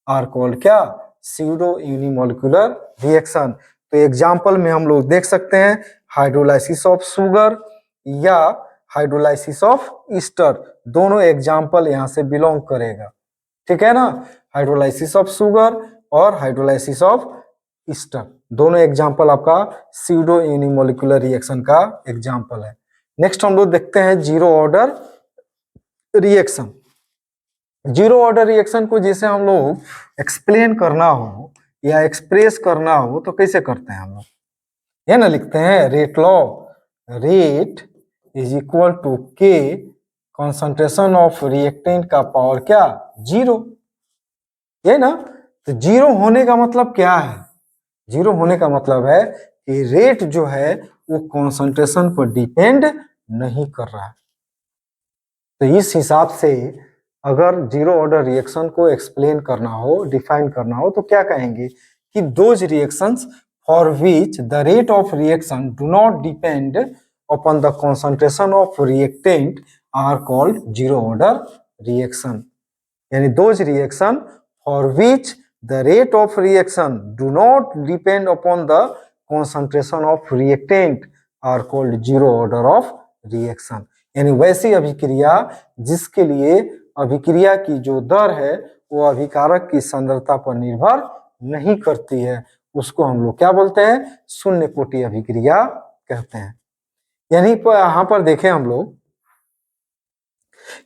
आर कॉल्ड क्या, स्यूडो यूनिमोलिकुलर रिएक्शन। तो एग्जाम्पल में हम लोग देख सकते हैं हाइड्रोलाइसिस ऑफ शुगर या हाइड्रोलाइसिस ऑफ ईस्टर, दोनों एग्जाम्पल यहाँ से बिलोंग करेगा। ठीक है ना, हाइड्रोलाइसिस ऑफ शुगर और हाइड्रोलाइसिस ऑफ ईस्टर, दोनों एग्जाम्पल आपका स्यूडो यूनिमोलिकुलर रिएक्शन का एग्जाम्पल है। नेक्स्ट हम लोग देखते हैं zero order reaction. Zero order reaction को जैसे हम लोग एक्सप्लेन करना हो या एक्सप्रेस करना हो तो कैसे करते हैं हम लोग, ये ना लिखते हैं rate law, rate is equal to K concentration of reactant का पावर क्या, जीरो, ये ना। तो जीरो होने का मतलब क्या है, जीरो होने का मतलब है कि रेट जो है वो कॉन्सेंट्रेशन पर डिपेंड नहीं कर रहा है। तो इस हिसाब से अगर जीरो ऑर्डर रिएक्शन को एक्सप्लेन करना हो, डिफाइन करना हो, तो क्या कहेंगे कि those reactions for which the rate of reaction do not depend upon the concentration of reactant are called zero order reaction. यानी those reaction for which the rate of reaction do not depend upon the concentration of reactant are called zero order of reaction। यानी वैसी अभिक्रिया जिसके लिए अभिक्रिया की जो दर है वो अभिकारक की सांद्रता पर निर्भर नहीं करती है, उसको हम लोग क्या बोलते हैं, शून्य कोटि अभिक्रिया कहते हैं। यानी यहाँ पर देखें हम लोग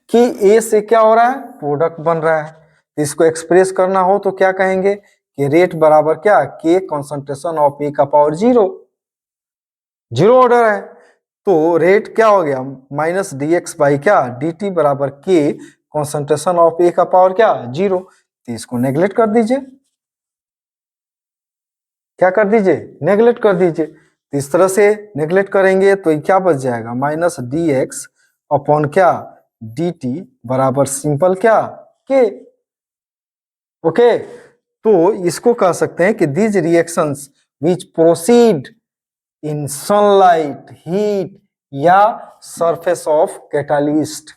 कि ए से क्या हो रहा है, प्रोडक्ट बन रहा है, इसको एक्सप्रेस करना हो तो क्या कहेंगे कि रेट बराबर क्या, के कॉन्सेंट्रेशन ऑफ ए का पावर जीरो, जीरो ऑर्डर है, तो रेट क्या हो गया माइनस डी एक्स बाई क्या डी टी बराबर के कॉन्सेंट्रेशन ऑफ ए का पावर क्या जीरो। तो इसको नेग्लेक्ट कर दीजिए, क्या कर दीजिए, नेग्लेक्ट कर दीजिए। तो इस तरह से नेग्लेक्ट करेंगे तो क्या बच जाएगा, माइनस डी एक्स अपॉन क्या डी टी बराबर सिंपल क्या के। ओके, तो इसको कह सकते हैं कि these reactions which proceed in sunlight heat या सरफेस ऑफ कैटालिस्ट,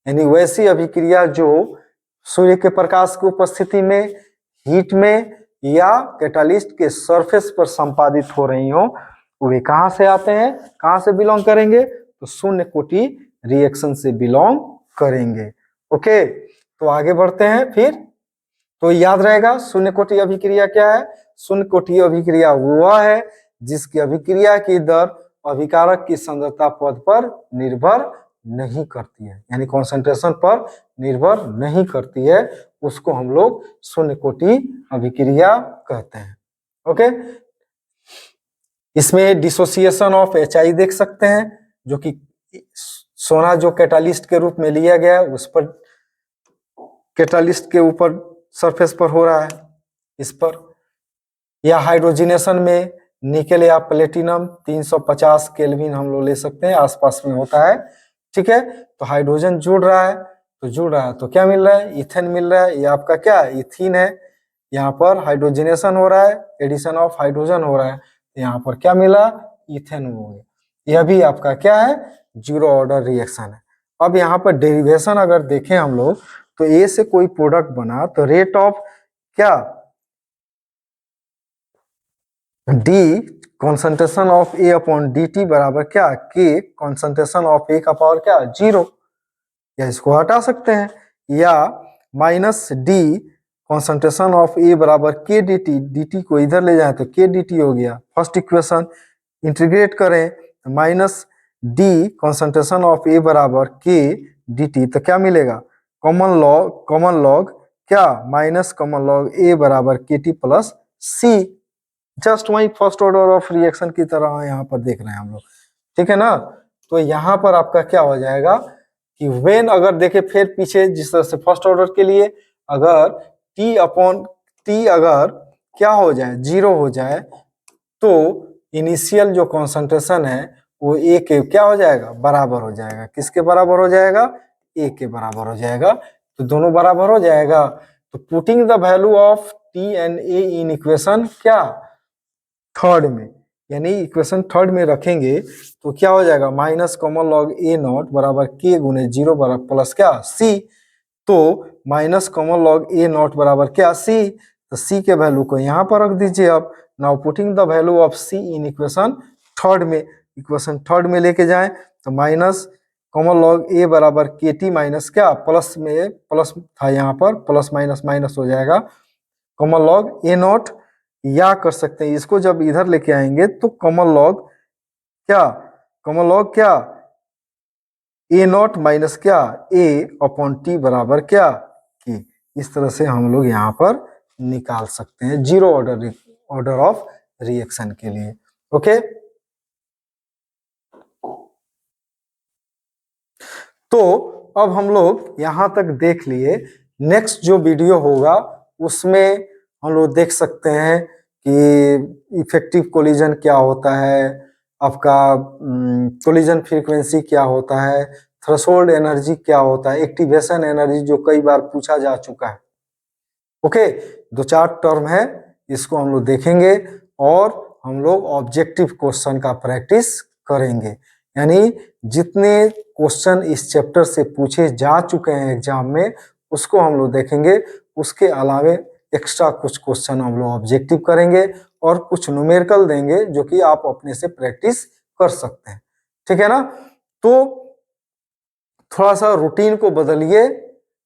यानी वैसी अभिक्रिया जो सूर्य के प्रकाश की उपस्थिति में, हीट में या कैटालिस्ट के सरफेस पर संपादित हो रही हो, वे कहां से आते हैं, कहां से बिलोंग करेंगे, तो शून्य कोटि रिएक्शन से बिलोंग करेंगे। ओके, तो आगे बढ़ते हैं फिर। तो याद रहेगा शून्य कोटि अभिक्रिया क्या है? शून्य कोटि अभिक्रिया वह है जिसकी अभिक्रिया की दर अभिकारक की सांद्रता पद पर निर्भर नहीं करती है, यानी कॉन्सेंट्रेशन पर निर्भर नहीं करती है, उसको हम लोग शून्य कोटि अभिक्रिया कहते हैं। ओके, इसमें डिसोसिएशन ऑफ HI देख सकते हैं, जो कि सोना जो कैटालिस्ट के रूप में लिया गया है उस पर कैटालिस्ट के ऊपर सरफेस पर हो रहा है इस पर, या हाइड्रोजिनेशन में निकेल या प्लेटिनम 350 केल्विन हम लोग ले सकते हैं, आसपास में होता है। ठीक है, तो हाइड्रोजन जुड़ रहा है, तो क्या मिल रहा है? इथेन मिल रहा है। ये आपका क्या इथीन है, यहाँ पर हाइड्रोजिनेशन हो रहा है, एडिशन ऑफ हाइड्रोजन हो रहा है, यहाँ पर क्या मिला? इथेन हो गया। यह भी आपका क्या है? जीरो ऑर्डर रिएक्शन है। अब यहाँ पर डेरिवेशन अगर देखें हम लोग, तो ए से कोई प्रोडक्ट बना तो रेट ऑफ क्या D concentration of A upon D T बराबर क्या के कॉन्सेंट्रेशन ऑफ ए का पावर क्या 0, या इसको हटा सकते हैं, या माइनस डी कॉन्सेंट्रेशन ऑफ ए बराबर के डी टी, डी टी को इधर ले जाए तो के डी टी हो गया। फर्स्ट इक्वेशन इंटीग्रेट करें तो माइनस डी कॉन्सेंट्रेशन ऑफ ए बराबर के डी टी, तो क्या मिलेगा? कॉमन लॉग क्या माइनस कॉमन लॉग ए बराबर के टी प्लस सी, जस्ट वही फर्स्ट ऑर्डर ऑफ रिएक्शन की तरह यहाँ पर देख रहे हैं हम लोग। ठीक है ना, तो यहाँ पर आपका क्या हो जाएगा कि वेन अगर देखे फिर पीछे जिस तरह से फर्स्ट ऑर्डर के लिए अगर टी अपॉन टी अगर क्या हो जाए 0 हो जाए, तो इनिशियल जो कॉन्सेंट्रेशन है वो ए के क्या हो जाएगा? बराबर हो जाएगा। किसके बराबर हो जाएगा? ए के बराबर हो जाएगा। तो दोनों बराबर हो जाएगा, तो putting the value of T and A in equation क्या थर्ड में, यानी इक्वेशन थर्ड में रखेंगे तो क्या हो जाएगा? Minus common log A not बराबर के गुने 0 बराबर प्लस क्या सी, तो minus common log A not बराबर क्या सी, तो सी के वैल्यू को यहाँ पर रख दीजिए। अब now putting the value of C in equation third में, इक्वेशन थर्ड में लेके जाएं तो माइनस कॉमन लॉग ए बराबर के टी माइनस क्या प्लस में प्लस था यहाँ पर, प्लस माइनस माइनस हो जाएगा, कॉमन लॉग ए नॉट, या कर सकते हैं इसको जब इधर लेके आएंगे तो कॉमन लॉग क्या ए नॉट माइनस क्या ए अपॉन टी बराबर क्या की, इस तरह से हम लोग यहाँ पर निकाल सकते हैं जीरो ऑर्डर ऑफ रिएक्शन के लिए। ओके, तो अब हम लोग यहाँ तक देख लिए। नेक्स्ट जो वीडियो होगा उसमें हम लोग देख सकते हैं कि इफेक्टिव कोलिजन क्या होता है, आपका कोलिजन फ्रीक्वेंसी क्या होता है, थ्रेशोल्ड एनर्जी क्या होता है, एक्टिवेशन एनर्जी जो कई बार पूछा जा चुका है। ओके, 2-4 टर्म है, इसको हम लोग देखेंगे और हम लोग ऑब्जेक्टिव क्वेश्चन का प्रैक्टिस करेंगे, यानी जितने क्वेश्चन इस चैप्टर से पूछे जा चुके हैं एग्जाम में उसको हम लोग देखेंगे, उसके अलावे एक्स्ट्रा कुछ क्वेश्चन हम लोग ऑब्जेक्टिव करेंगे और कुछ न्यूमेरिकल देंगे जो कि आप अपने से प्रैक्टिस कर सकते हैं। ठीक है ना, तो थोड़ा सा रूटीन को बदलिए,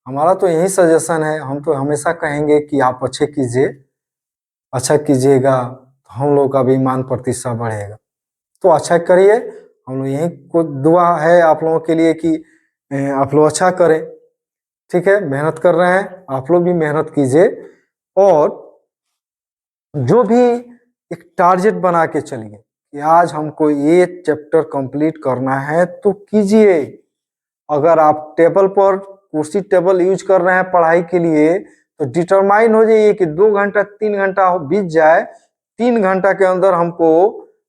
हमारा तो यही सजेशन है। हम तो हमेशा कहेंगे कि आप अच्छा कीजिएगा तो हम लोग का भी मान प्रतिष्ठा बढ़ेगा, तो अच्छा करिए। हम लोग यही को दुआ है आप लोगों के लिए कि आप लोग अच्छा करें। ठीक है, मेहनत कर रहे हैं, आप लोग भी मेहनत कीजिए और जो भी एक टारगेट बना के चलिए कि आज हमको ये चैप्टर कंप्लीट करना है तो कीजिए। अगर आप टेबल पर कुर्सी टेबल यूज कर रहे हैं पढ़ाई के लिए तो डिटरमाइन हो जाइए कि 2 घंटा 3 घंटा बीत जाए, 3 घंटा के अंदर हमको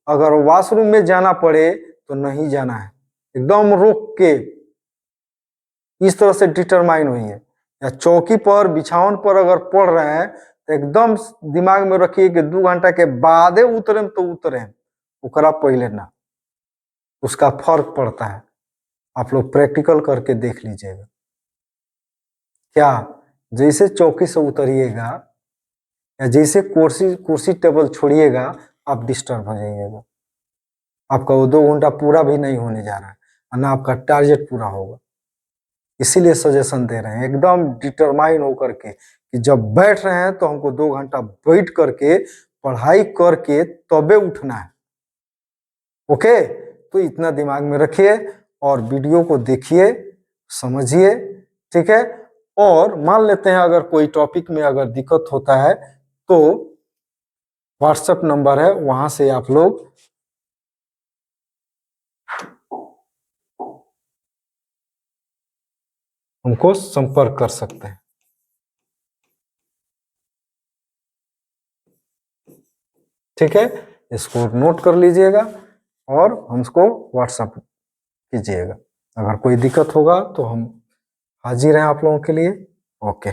अगर वॉशरूम में जाना पड़े तो नहीं जाना है, एकदम रोक के इस तरह से डिटरमाइन हुई है। या चौकी पर बिछावन पर अगर पढ़ रहे हैं तो एकदम दिमाग में रखिए कि 2 घंटा के बाद उतरे तो उतरे, उकरा पहले ना, उसका फर्क पड़ता है। आप लोग प्रैक्टिकल करके देख लीजिएगा, क्या जैसे चौकी से उतरिएगा या जैसे कुर्सी कुर्सी टेबल छोड़िएगा आप डिस्टर्ब हो जाइएगा, आपका वो 2 घंटा पूरा भी नहीं होने जा रहा है और ना आपका टारगेट पूरा होगा। इसीलिए सजेशन दे रहे हैं एकदम डिटरमाइन होकर के कि जब बैठ रहे हैं तो हमको 2 घंटा बैठ करके पढ़ाई करके तबे उठना है। ओके, तो इतना दिमाग में रखिए और वीडियो को देखिए, समझिए, ठीक है। और मान लेते हैं अगर कोई टॉपिक में अगर दिक्कत होता है तो व्हाट्सएप नंबर है, वहां से आप लोग हमको संपर्क कर सकते हैं। ठीक है, इसको नोट कर लीजिएगा और हमको व्हाट्सएप कीजिएगा। अगर कोई दिक्कत होगा तो हम हाजिर हैं आप लोगों के लिए। ओके।